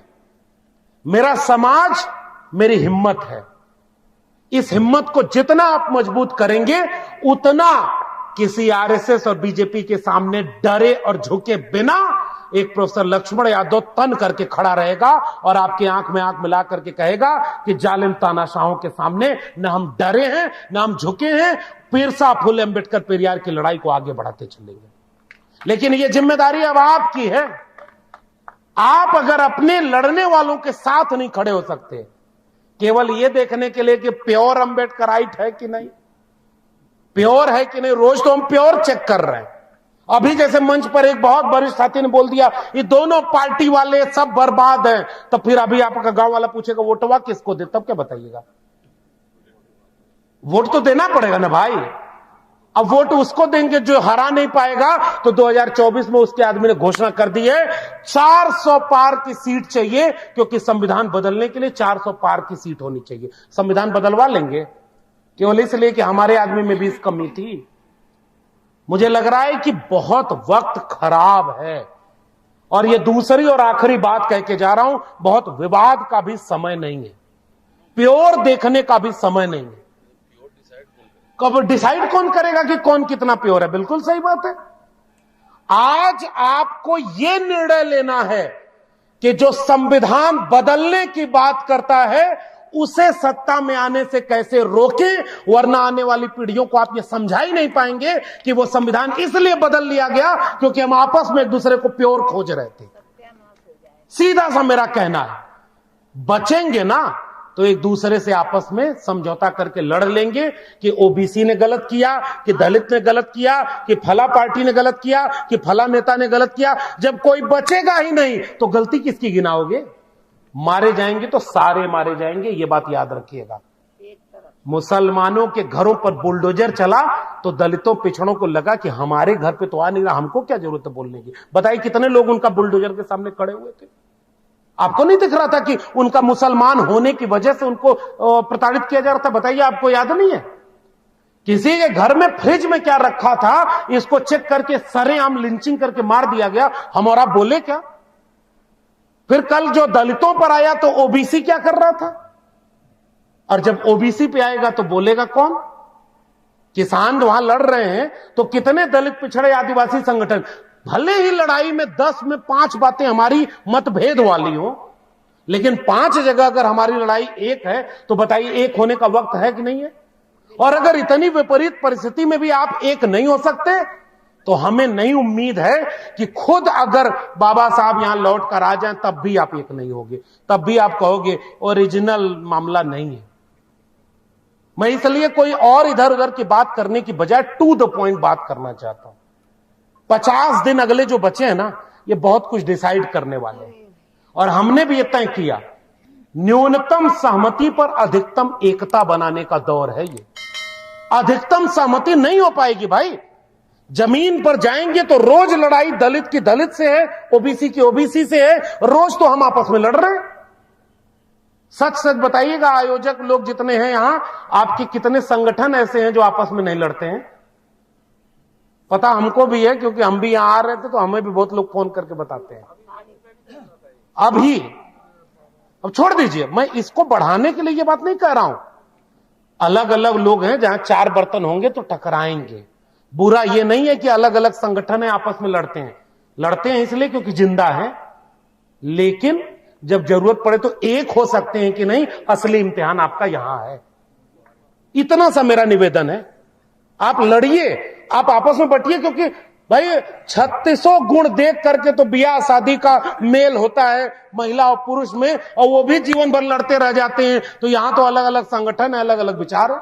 मेरा समाज मेरी हिम्मत है। इस हिम्मत को जितना आप मजबूत करेंगे उतना किसी आरएसएस और बीजेपी के सामने डरे और झुके बिना एक प्रोफेसर लक्ष्मण यादव तन करके खड़ा रहेगा और आपकी आंख में आंख मिला करके कहेगा कि जालिम तानाशाहों के सामने न हम डरे हैं न हम झुके हैं। पीरसा फुले अंबेडकर पेरियार की लड़ाई को आगे बढ़ाते चलेंगे। लेकिन यह जिम्मेदारी अब आपकी है। आप अगर अपने लड़ने वालों के साथ नहीं खड़े हो सकते, केवल यह देखने के लिए कि प्योर अंबेडकराइट है कि नहीं, प्योर है कि नहीं, रोज तो हम प्योर चेक कर रहे हैं। अभी जैसे मंच पर एक बहुत वरिष्ठ साथी ने बोल दिया ये दोनों पार्टी वाले सब बर्बाद हैं, तो फिर अभी आपका गांव वाला पूछेगा वोटवा किसको दे, तब क्या बताइएगा? वोट तो देना पड़ेगा ना भाई। अब वोट उसको देंगे जो हरा नहीं पाएगा। तो 2024 में उसके आदमी ने घोषणा कर दी है 400 पार की सीट चाहिए, क्योंकि संविधान बदलने के लिए 400 पार की सीट होनी चाहिए। संविधान बदलवा लेंगे केवल इसलिए कि हमारे आदमी में भी इस कमी थी। मुझे लग रहा है कि बहुत वक्त खराब है और ये दूसरी और आखिरी बात कह के जा रहा हूं, बहुत विवाद का भी समय नहीं है, प्योर देखने का भी समय नहीं है। कब डिसाइड कौन करेगा कि कौन कितना प्योर है? बिल्कुल सही बात है। आज आपको यह निर्णय लेना है कि जो संविधान बदलने की बात करता है उसे सत्ता में आने से कैसे रोकें, वरना आने वाली पीढ़ियों को आप ये समझा ही नहीं पाएंगे कि वो संविधान इसलिए बदल लिया गया क्योंकि हम आपस में एक दूसरे को प्योर खोज रहे थे। सीधा सा मेरा कहना है, बचेंगे ना तो एक दूसरे से आपस में समझौता करके लड़ लेंगे कि ओबीसी ने गलत किया, कि दलित ने गलत किया, कि फला पार्टी ने गलत किया, कि फला नेता ने गलत किया। जब कोई बचेगा ही नहीं तो गलती किसकी गिनाओगे? मारे जाएंगे तो सारे मारे जाएंगे, ये बात याद रखिएगा। मुसलमानों के घरों पर बुलडोजर चला तो दलितों पिछड़ों को लगा कि हमारे घर पे तो आ नहीं रहा, हमको क्या जरूरत है बोलने की। बताइए कितने लोग उनका बुलडोजर के सामने खड़े हुए थे? आपको नहीं दिख रहा था कि उनका मुसलमान होने की वजह से उनको प्रताड़ित किया जा रहा था? बताइए, आपको याद नहीं है? किसी के घर में फ्रिज में क्या रखा था इसको चेक करके सरेआम लिंचिंग करके मार दिया गया। हम और आप बोले क्या? फिर कल जो दलितों पर आया तो ओबीसी क्या कर रहा था? और जब ओबीसी पे आएगा तो बोलेगा कौन? किसान वहां लड़ रहे हैं तो कितने दलित पिछड़े आदिवासी संगठन, भले ही लड़ाई में 10 में 5 बातें हमारी मतभेद वाली हो, लेकिन 5 जगह अगर हमारी लड़ाई एक है तो बताइए एक होने का वक्त है कि नहीं है? और अगर इतनी विपरीत परिस्थिति में भी आप एक नहीं हो सकते तो हमें नहीं उम्मीद है कि खुद अगर बाबा साहब यहां लौट कर आ जाएं तब भी आप एक नहीं होगे, तब भी आप कहोगे ओरिजिनल मामला नहीं है। मैं इसलिए कोई और इधर उधर की बात करने की बजाय टू द पॉइंट बात करना चाहता हूं। 50 दिन अगले जो बचे हैं ना, ये बहुत कुछ डिसाइड करने वाले हैं और हमने भी ये तय किया, न्यूनतम सहमति पर अधिकतम एकता बनाने का दौर है ये। अधिकतम सहमति नहीं हो पाएगी भाई। जमीन पर जाएंगे तो रोज लड़ाई दलित की दलित से है, ओबीसी की ओबीसी से है, रोज तो हम आपस में लड़ रहे हैं। सच सच बताइएगा, आयोजक लोग जितने हैं यहां, आपके कितने संगठन ऐसे हैं जो आपस में नहीं लड़ते हैं? पता हमको भी है क्योंकि हम भी यहां आ रहे थे तो हमें भी बहुत लोग फोन करके बताते हैं। अब छोड़ दीजिए, मैं इसको बढ़ाने के लिए ये बात नहीं कह रहा हूं। अलग अलग लोग हैं, जहां 4 बर्तन होंगे तो टकराएंगे। बुरा ये नहीं है कि अलग अलग संगठन है आपस में लड़ते हैं, लड़ते हैं इसलिए क्योंकि जिंदा है, लेकिन जब जरूरत पड़े तो एक हो सकते हैं कि नहीं, असली इम्तिहान आपका यहां है। इतना सा मेरा निवेदन है, आप लड़िए, आप आपस में बटिए, क्योंकि भाई 3600 गुण देख करके तो ब्याह शादी का मेल होता है महिला और पुरुष में, और वो भी जीवन भर लड़ते रह जाते हैं। तो यहां तो अलग अलग संगठन है, अलग अलग विचार है।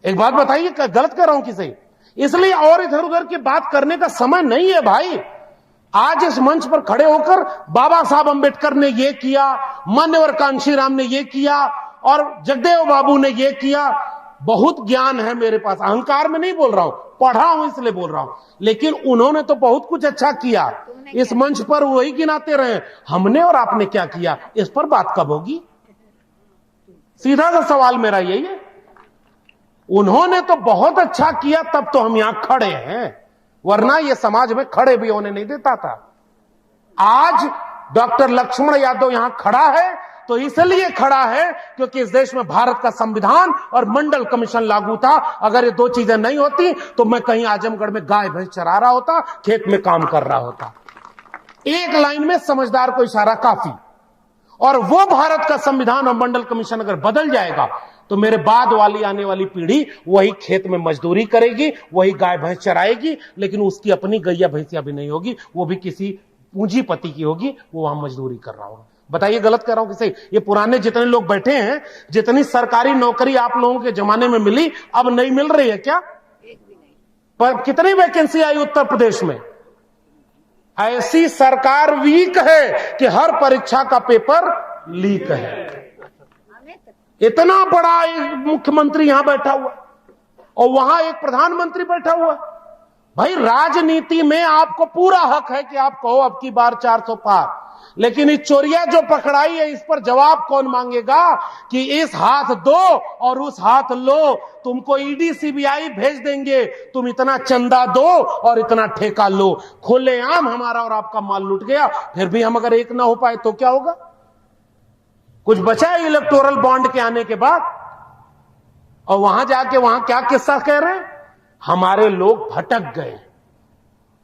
एक बात बताइए, गलत कर रहा हूं कि सही? इसलिए और इधर उधर की बात करने का समय नहीं है भाई। आज इस मंच पर खड़े होकर बाबा साहब अंबेडकर ने यह किया, मान्यवर कांशीराम ने यह किया और जगदेव बाबू ने यह किया। बहुत ज्ञान है मेरे पास, अहंकार में नहीं बोल रहा हूं, पढ़ा हूं इसलिए बोल रहा हूं, लेकिन उन्होंने तो बहुत कुछ अच्छा किया। इस मंच पर वही गिनाते रहे, हमने और आपने क्या किया, इस पर बात कब होगी? सीधा सा सवाल मेरा यही है। उन्होंने तो बहुत अच्छा किया, तब तो हम यहां खड़े हैं, वरना यह समाज में खड़े भी होने नहीं देता था। आज डॉक्टर लक्ष्मण यादव यहां खड़ा है तो इसलिए खड़ा है क्योंकि इस देश में भारत का संविधान और मंडल कमीशन लागू था। अगर ये 2 चीजें नहीं होती तो मैं कहीं आजमगढ़ में गाय भैंस चरा रहा होता, खेत में काम कर रहा होता। एक लाइन में समझदार को इशारा काफी। और वो भारत का संविधान और मंडल कमीशन अगर बदल जाएगा तो मेरे बाद वाली आने वाली पीढ़ी वही खेत में मजदूरी करेगी, वही गाय भैंस चराएगी, लेकिन उसकी अपनी गैया भैंसिया भी नहीं होगी, वो भी किसी पूंजीपति की होगी, वो वहां मजदूरी कर रहा होगा। बताइए गलत कर रहा हूं कि सही? ये पुराने जितने लोग बैठे हैं, जितनी सरकारी नौकरी आप लोगों के जमाने में मिली, अब नहीं मिल रही है क्या? एक भी नहीं। पर कितनी वैकेंसी आई उत्तर प्रदेश में? ऐसी सरकार वीक है कि हर परीक्षा का पेपर लीक है। इतना बड़ा एक मुख्यमंत्री यहां बैठा हुआ और वहां एक प्रधानमंत्री बैठा हुआ। भाई राजनीति में आपको पूरा हक है कि आप कहो अब की बार 400 पार, लेकिन इस चोरिया जो पकड़ाई है, इस पर जवाब कौन मांगेगा कि इस हाथ दो और उस हाथ लो, तुमको ईडी सीबीआई भेज देंगे, तुम इतना चंदा दो और इतना ठेका लो। खुलेआम हमारा और आपका माल लूट गया, फिर भी हम अगर एक ना हो पाए तो क्या होगा? कुछ बचा है इलेक्टोरल बॉन्ड के आने के बाद? और वहां जाके वहां क्या किस्सा कह रहे हैं? हमारे लोग भटक गए,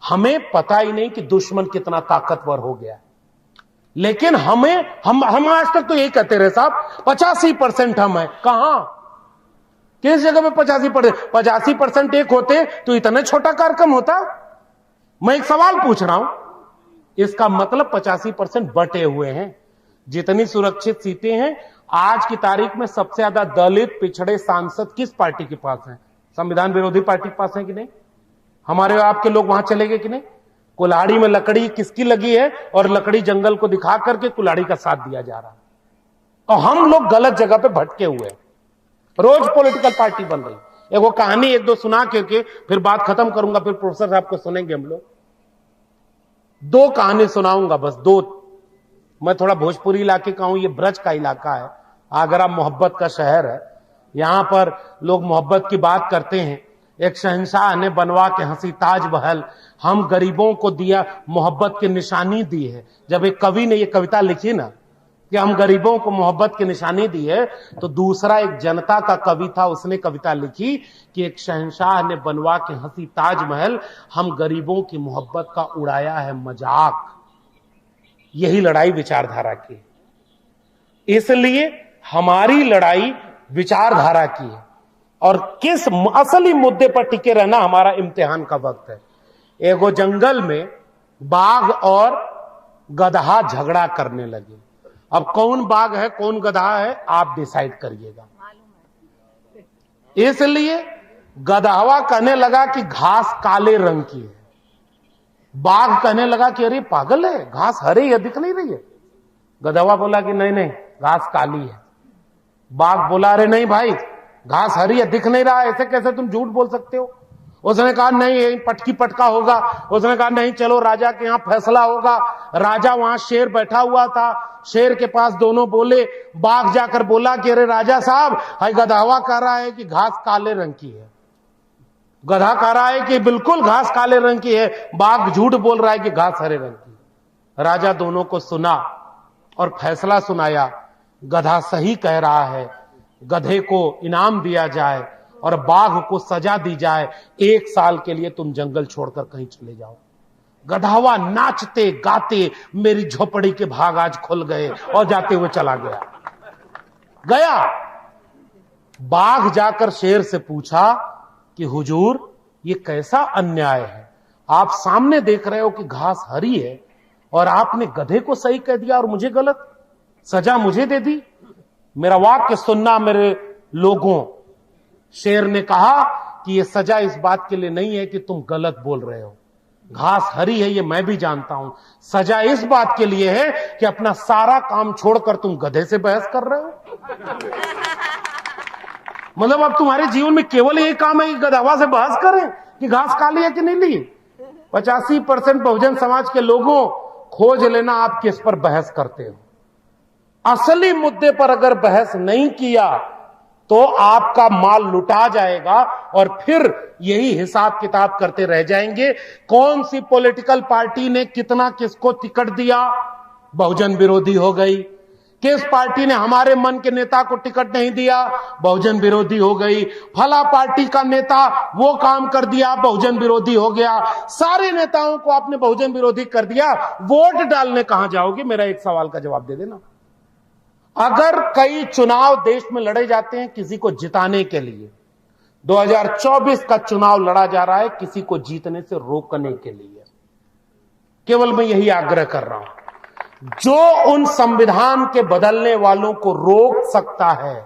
हमें पता ही नहीं कि दुश्मन कितना ताकतवर हो गया। लेकिन हम आज तक तो यही कहते रहे साहब 85% हम हैं। कहां, किस जगह में 85% एक होते तो इतना छोटा कार्यक्रम होता? मैं एक सवाल पूछ रहा हूं, इसका मतलब 85% बटे हुए हैं। जितनी सुरक्षित सीटें हैं, आज की तारीख में सबसे ज्यादा दलित पिछड़े सांसद किस पार्टी के पास हैं? संविधान विरोधी पार्टी के पास है कि नहीं? हमारे आपके लोग वहां चले गए कि नहीं? कुल्हाड़ी में लकड़ी किसकी लगी है और लकड़ी जंगल को दिखा करके कुल्हाड़ी का साथ दिया जा रहा है। और हम लोग गलत जगह पे भटके हुए हैं, रोज पॉलिटिकल पार्टी बन रही। एक वो कहानी एक दो सुना के फिर बात खत्म करूंगा, फिर प्रोफेसर साहब को सुनेंगे हम लोग। दो कहानी सुनाऊंगा बस, दो। मैं थोड़ा भोजपुरी इलाके का हूं, ये ब्रज का इलाका है, आगरा मोहब्बत का शहर है। यहां पर लोग मोहब्बत की बात करते हैं। एक शहंशाह ने बनवा के हंसी ताज महल हम गरीबों को दिया, मोहब्बत की निशानी दी है। जब एक कवि ने ये कविता लिखी ना कि हम गरीबों को मोहब्बत की निशानी दी है, तो दूसरा एक जनता का कवि था, उसने कविता लिखी कि एक शहंशाह ने बनवा के हंसी ताजमहल, हम गरीबों की मोहब्बत का उड़ाया है मजाक। यही लड़ाई विचारधारा की, इसलिए हमारी लड़ाई विचारधारा की है। और किस असली मुद्दे पर टिके रहना हमारा इम्तिहान का वक्त है। एगो जंगल में बाघ और गधा झगड़ा करने लगे। अब कौन बाघ है कौन गधा है आप डिसाइड करिएगा। इसलिए गधावा कहने लगा कि घास काले रंग की है, बाघ कहने लगा कि अरे पागल है, घास हरे है, दिख नहीं रही है। गधावा बोला कि नहीं नहीं घास काली है। बाघ बोला अरे नहीं भाई घास हरी है, दिख नहीं रहा है, ऐसे कैसे तुम झूठ बोल सकते हो। उसने कहा नहीं पटकी पटका होगा। उसने कहा नहीं चलो राजा के यहां फैसला होगा। राजा वहां शेर बैठा हुआ था, शेर के पास दोनों बोले। बाघ जाकर बोला कि अरे राजा साहब हाय गधावा कह रहा है कि घास काले रंग की है, गधा कह रहा है कि बिल्कुल घास काले रंग की है, बाघ झूठ बोल रहा है कि घास हरे रंग की। राजा दोनों को सुना और फैसला सुनाया, गधा सही कह रहा है, गधे को इनाम दिया जाए और बाघ को सजा दी जाए, 1 साल के लिए तुम जंगल छोड़कर कहीं चले जाओ। गधावा नाचते गाते मेरी झोपड़ी के भाग आज खुल गए और जाते हुए चला गया। बाघ जाकर शेर से पूछा कि हुजूर ये कैसा अन्याय है, आप सामने देख रहे हो कि घास हरी है और आपने गधे को सही कह दिया और मुझे गलत, सजा मुझे दे दी। मेरा वाक्य सुनना मेरे लोगों। शेर ने कहा कि यह सजा इस बात के लिए नहीं है कि तुम गलत बोल रहे हो, घास हरी है ये मैं भी जानता हूं, सजा इस बात के लिए है कि अपना सारा काम छोड़कर तुम गधे से बहस कर रहे हो। मतलब अब तुम्हारे जीवन में केवल यही काम है कि गधावा से बहस करें कि घास काली है कि नीली। 85% बहुजन समाज के लोगों खोज लेना आप किस पर बहस करते हो। असली मुद्दे पर अगर बहस नहीं किया तो आपका माल लुटा जाएगा और फिर यही हिसाब किताब करते रह जाएंगे। कौन सी पॉलिटिकल पार्टी ने कितना किसको टिकट दिया, बहुजन विरोधी हो गई। किस पार्टी ने हमारे मन के नेता को टिकट नहीं दिया, बहुजन विरोधी हो गई। फला पार्टी का नेता वो काम कर दिया, बहुजन विरोधी हो गया। सारे नेताओं को आपने बहुजन विरोधी कर दिया, वोट डालने कहां जाओगे? मेरा एक सवाल का जवाब दे देना। अगर कई चुनाव देश में लड़े जाते हैं किसी को जिताने के लिए, 2024 का चुनाव लड़ा जा रहा है किसी को जीतने से रोकने के लिए। केवल मैं यही आग्रह कर रहा हूं, जो उन संविधान के बदलने वालों को रोक सकता है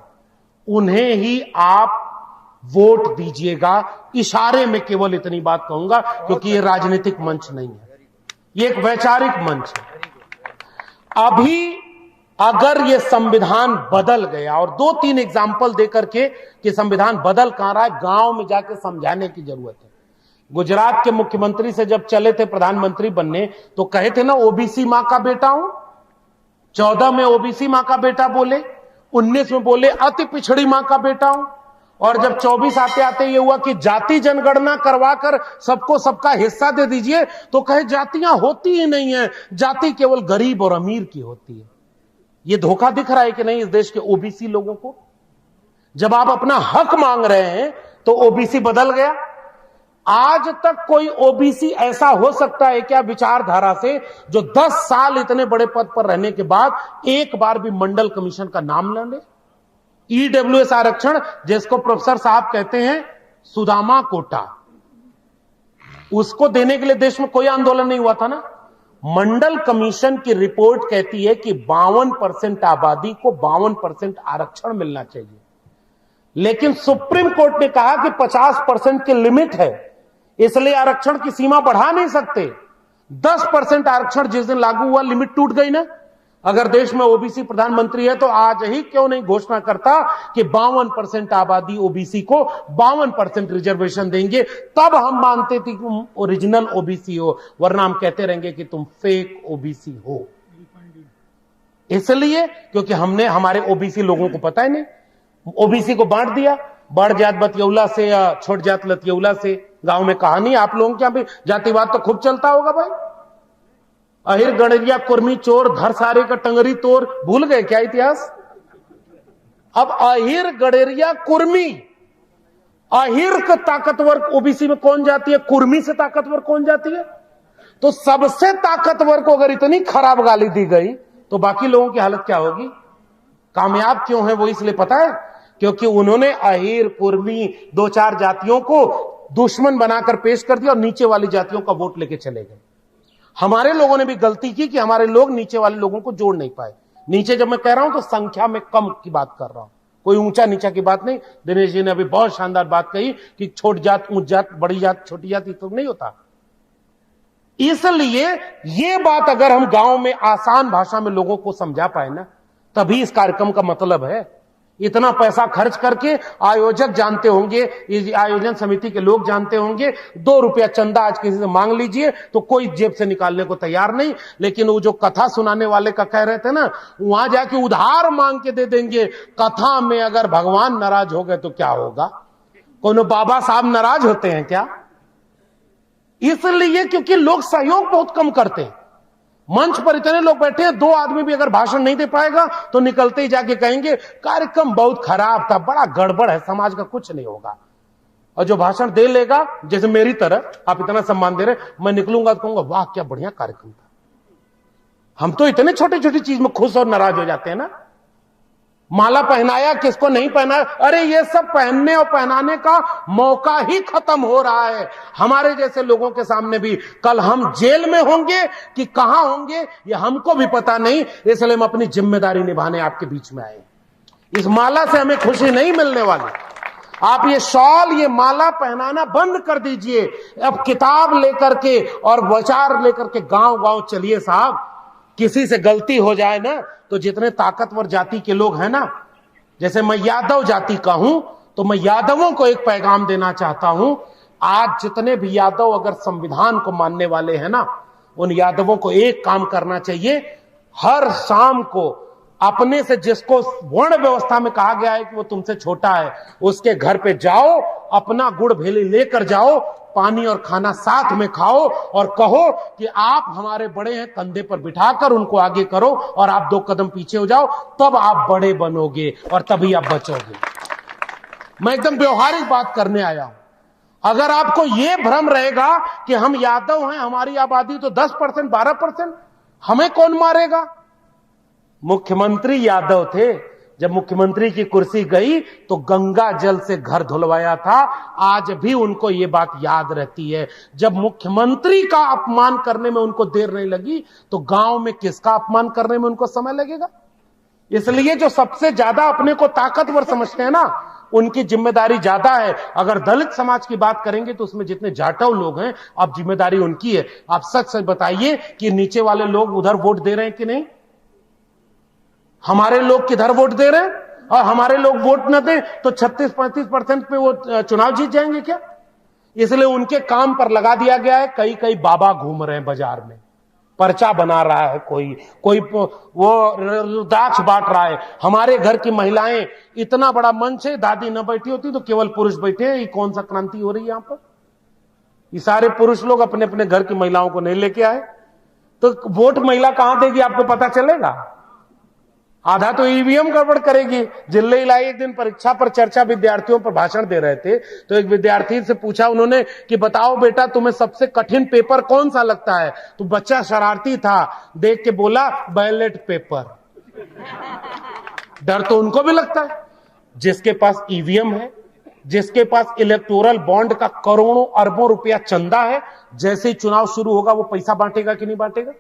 उन्हें ही आप वोट दीजिएगा। इशारे में केवल इतनी बात कहूंगा क्योंकि ये राजनीतिक मंच नहीं है, ये एक वैचारिक मंच है। अभी अगर ये संविधान बदल गया, और 2-3 एग्जाम्पल देकर के कि संविधान बदल कहां रहा है गांव में जाके समझाने की जरूरत है। गुजरात के मुख्यमंत्री से जब चले थे प्रधानमंत्री बनने तो कहे थे ना ओबीसी मां का बेटा हूं, 14 में ओबीसी मां का बेटा बोले, 19 में बोले अति पिछड़ी मां का बेटा हूं, और जब 24 आते आते ये हुआ कि जाति जनगणना करवाकर सबको सबका हिस्सा दे दीजिए, तो कहे जातियां होती ही नहीं है, जाति केवल गरीब और अमीर की होती है। ये धोखा दिख रहा है कि नहीं इस देश के ओबीसी लोगों को? जब आप अपना हक मांग रहे हैं तो ओबीसी बदल गया। आज तक कोई ओबीसी ऐसा हो सकता है क्या विचारधारा से, जो 10 साल इतने बड़े पद पर रहने के बाद एक बार भी मंडल कमीशन का नाम न ले? ईडब्ल्यूएस आरक्षण, जिसको प्रोफेसर साहब कहते हैं सुदामा कोटा, उसको देने के लिए देश में कोई आंदोलन नहीं हुआ था ना। मंडल कमीशन की रिपोर्ट कहती है कि 52% आबादी को 52% आरक्षण मिलना चाहिए, लेकिन सुप्रीम कोर्ट ने कहा कि 50% की लिमिट है, इसलिए आरक्षण की सीमा बढ़ा नहीं सकते। 10% आरक्षण जिस दिन लागू हुआ, लिमिट टूट गई ना। अगर देश में ओबीसी प्रधानमंत्री है तो आज ही क्यों नहीं घोषणा करता कि 52% आबादी ओबीसी को 52% रिजर्वेशन देंगे, तब हम मानते थे कि तुम ओरिजिनल ओबीसी हो, वरना हम कहते रहेंगे कि तुम फेक ओबीसी हो। इसलिए क्योंकि हमने हमारे ओबीसी लोगों को पता ही नहीं, ओबीसी को बांट दिया, बड़ जात बतियौला से या छोट जात लतियौला से। गांव में कहानी आप लोगों के यहां भी जातिवाद तो खूब चलता होगा भाई। अहिर गणरिया कुर्मी चोर धर सारे का टंगरी तोर, भूल गए क्या इतिहास? अब अहिर गणरिया कुर्मी, अहिर का ताकतवर ओबीसी में कौन जाती है, कुर्मी से ताकतवर कौन जाती है? तो सबसे ताकतवर को अगर इतनी खराब गाली दी गई तो बाकी लोगों की हालत क्या होगी? कामयाब क्यों है वो इसलिए पता है, क्योंकि उन्होंने अहिर कुर्मी 2-4 जातियों को दुश्मन बनाकर पेश कर दिया और नीचे वाली जातियों का वोट लेके चले गए। हमारे लोगों ने भी गलती की कि हमारे लोग नीचे वाले लोगों को जोड़ नहीं पाए। नीचे जब मैं कह रहा हूं तो संख्या में कम की बात कर रहा हूं, कोई ऊंचा नीचा की बात नहीं। दिनेश जी ने अभी बहुत शानदार बात कही कि छोट जात ऊंच जात बड़ी जात छोटी जात तो नहीं होता। इसलिए ये बात अगर हम गांव में आसान भाषा में लोगों को समझा पाए ना, तभी इस कार्यक्रम का मतलब है। इतना पैसा खर्च करके आयोजक जानते होंगे, इस आयोजन समिति के लोग जानते होंगे, 2 रुपया चंदा आज किसी से मांग लीजिए तो कोई जेब से निकालने को तैयार नहीं। लेकिन वो जो कथा सुनाने वाले का कह रहे थे ना, वहां जाके उधार मांग के दे देंगे। कथा में अगर भगवान नाराज हो गए तो क्या होगा? कोनो बाबा साहब नाराज होते हैं क्या? इसलिए क्योंकि लोग सहयोग बहुत कम करते हैं। मंच पर इतने लोग बैठे हैं, 2 आदमी भी अगर भाषण नहीं दे पाएगा तो निकलते ही जाके कहेंगे कार्यक्रम बहुत खराब था, बड़ा गड़बड़ है, समाज का कुछ नहीं होगा। और जो भाषण दे लेगा, जैसे मेरी तरह आप इतना सम्मान दे रहे, मैं निकलूंगा तो कहूंगा वाह क्या बढ़िया कार्यक्रम था। हम तो इतने छोटी छोटी चीज में खुश और नाराज हो जाते हैं ना। माला पहनाया, किसको नहीं पहनाया, अरे ये सब पहनने और पहनाने का मौका ही खत्म हो रहा है। हमारे जैसे लोगों के सामने भी कल हम जेल में होंगे कि कहां होंगे ये हमको भी पता नहीं, इसलिए हम अपनी जिम्मेदारी निभाने आपके बीच में आए। इस माला से हमें खुशी नहीं मिलने वाली। आप ये शॉल ये माला पहनाना बंद कर दीजिए। अब किताब लेकर के और विचार लेकर के गांव गांव चलिए साहब। किसी से गलती हो जाए ना तो जितने ताकतवर जाति के लोग हैं ना, जैसे मैं यादव जाति का हूं, तो मैं यादवों को एक पैगाम देना चाहता हूं। आज जितने भी यादव अगर संविधान को मानने वाले हैं ना, उन यादवों को एक काम करना चाहिए, हर शाम को अपने से जिसको वर्ण व्यवस्था में कहा गया है कि वो तुमसे छोटा है, उसके घर पे जाओ, अपना गुड़ भेली लेकर जाओ, पानी और खाना साथ में खाओ और कहो कि आप हमारे बड़े हैं, कंधे पर बिठाकर उनको आगे करो और आप 2 कदम पीछे हो जाओ, तब आप बड़े बनोगे और तभी आप बचोगे। मैं एकदम व्यवहारिक बात करने आया हूं। अगर आपको यह भ्रम रहेगा कि हम यादव हैं, हमारी आबादी तो 10% 12%, हमें कौन मारेगा? मुख्यमंत्री यादव थे, जब मुख्यमंत्री की कुर्सी गई तो गंगा जल से घर धुलवाया था। आज भी उनको ये बात याद रहती है। जब मुख्यमंत्री का अपमान करने में उनको देर नहीं लगी तो गांव में किसका अपमान करने में उनको समय लगेगा? इसलिए जो सबसे ज्यादा अपने को ताकतवर समझते हैं ना, उनकी जिम्मेदारी ज्यादा है। अगर दलित समाज की बात करेंगे तो उसमें जितने जाटव लोग हैं, अब जिम्मेदारी उनकी है। आप सच सच बताइए कि नीचे वाले लोग उधर वोट दे रहे हैं कि नहीं? हमारे लोग किधर वोट दे रहे हैं? और हमारे लोग वोट न दें तो 36-35% पे वो चुनाव जीत जाएंगे क्या? इसलिए उनके काम पर लगा दिया गया है। कई बाबा घूम रहे हैं बाजार में, पर्चा बना रहा है, कोई वो रुद्राक्ष बांट रहा है। हमारे घर की महिलाएं, इतना बड़ा मंच है, दादी न बैठी होती तो केवल पुरुष बैठे हैं। ये कौन सा क्रांति हो रही है यहां पर? ये सारे पुरुष लोग अपने अपने घर की महिलाओं को नहीं लेके आए, तो वोट महिला कहां देगी आपको पता चलेगा? आधा तो ईवीएम गड़बड़ करेगी। जिल्ले इलाई एक दिन परीक्षा पर चर्चा विद्यार्थियों पर भाषण दे रहे थे, तो एक विद्यार्थी से पूछा उन्होंने कि बताओ बेटा तुम्हें सबसे कठिन पेपर कौन सा लगता है? तो बच्चा शरारती था, देख के बोला बैलेट पेपर। डर तो उनको भी लगता है। जिसके पास ईवीएम है, जिसके पास इलेक्टोरल बॉन्ड का करोड़ों अरबों रुपया चंदा है, जैसे ही चुनाव शुरू होगा वो पैसा बांटेगा कि नहीं बांटेगा?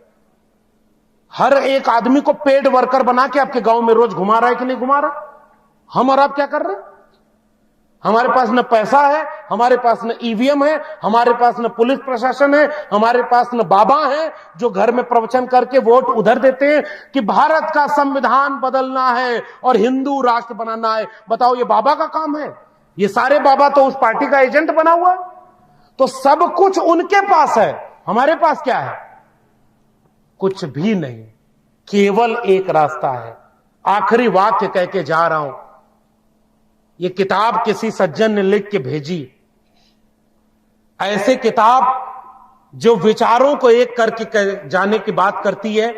हर एक आदमी को पेड वर्कर बना के आपके गांव में रोज घुमा रहा है कि नहीं घुमा रहा? हम और आप क्या कर रहे हैं? हमारे पास न पैसा है, हमारे पास न ईवीएम है, हमारे पास न पुलिस प्रशासन है, हमारे पास न बाबा है जो घर में प्रवचन करके वोट उधर देते हैं कि भारत का संविधान बदलना है और हिंदू राष्ट्र बनाना है। बताओ ये बाबा का काम है? ये सारे बाबा तो उस पार्टी का एजेंट बना हुआ है। तो सब कुछ उनके पास है, हमारे पास क्या है? कुछ भी नहीं। केवल एक रास्ता है। आखिरी वाक्य कह के जा रहा हूं। ये किताब किसी सज्जन ने लिख के भेजी। ऐसे किताब जो विचारों को एक करके जाने की बात करती है।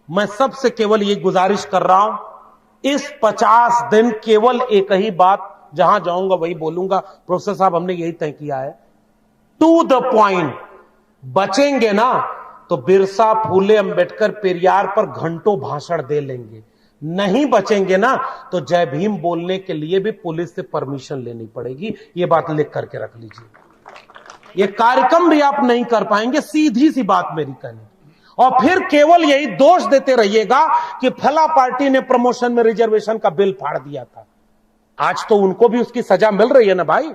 मैं सबसे केवल ये गुजारिश कर रहा हूं, इस 50 दिन केवल एक ही बात, जहां जाऊंगा वही बोलूंगा। प्रोफेसर साहब हमने यही तय किया है, टू द पॉइंट। बचेंगे ना तो बिरसा, फूले, अंबेडकर, पेरियार पर घंटों भाषण दे लेंगे। नहीं बचेंगे ना तो जय भीम बोलने के लिए भी पुलिस से परमिशन लेनी पड़ेगी। ये बात लिख करके रख लीजिए। ये कार्यक्रम भी आप नहीं कर पाएंगे, सीधी सी बात मेरी कहनी। और फिर केवल यही दोष देते रहिएगा कि फला पार्टी ने प्रमोशन में रिजर्वेशन का बिल फाड़ दिया था। आज तो उनको भी उसकी सजा मिल रही है ना भाई।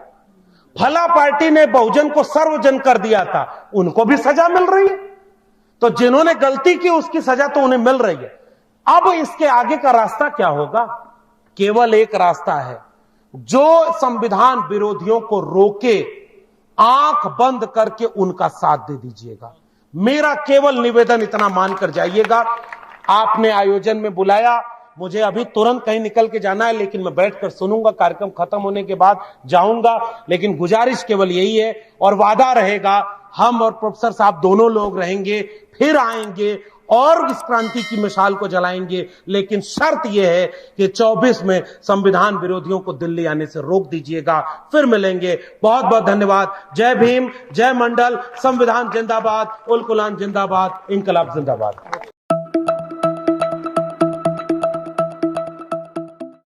फला पार्टी ने बहुजन को सर्वजन कर दिया था, उनको भी सजा मिल रही है। तो जिन्होंने गलती की उसकी सजा तो उन्हें मिल रही है। अब इसके आगे का रास्ता क्या होगा? केवल एक रास्ता है, जो संविधान विरोधियों को रोके, आंख बंद करके उनका साथ दे दीजिएगा। मेरा केवल निवेदन इतना मानकर जाइएगा। आपने आयोजन में बुलाया, मुझे अभी तुरंत कहीं निकल के जाना है, लेकिन मैं बैठकर सुनूंगा, कार्यक्रम खत्म होने के बाद जाऊंगा। लेकिन गुजारिश केवल यही है और वादा रहेगा, हम और प्रोफेसर साहब दोनों लोग रहेंगे, फिर आएंगे और इस क्रांति की मिसाल को जलाएंगे। लेकिन शर्त यह है कि 24 में संविधान विरोधियों को दिल्ली आने से रोक दीजिएगा। फिर मिलेंगे। बहुत बहुत धन्यवाद। जय भीम, जय मंडल, संविधान जिंदाबाद, उल गुलाम जिंदाबाद, इंकलाब जिंदाबाद।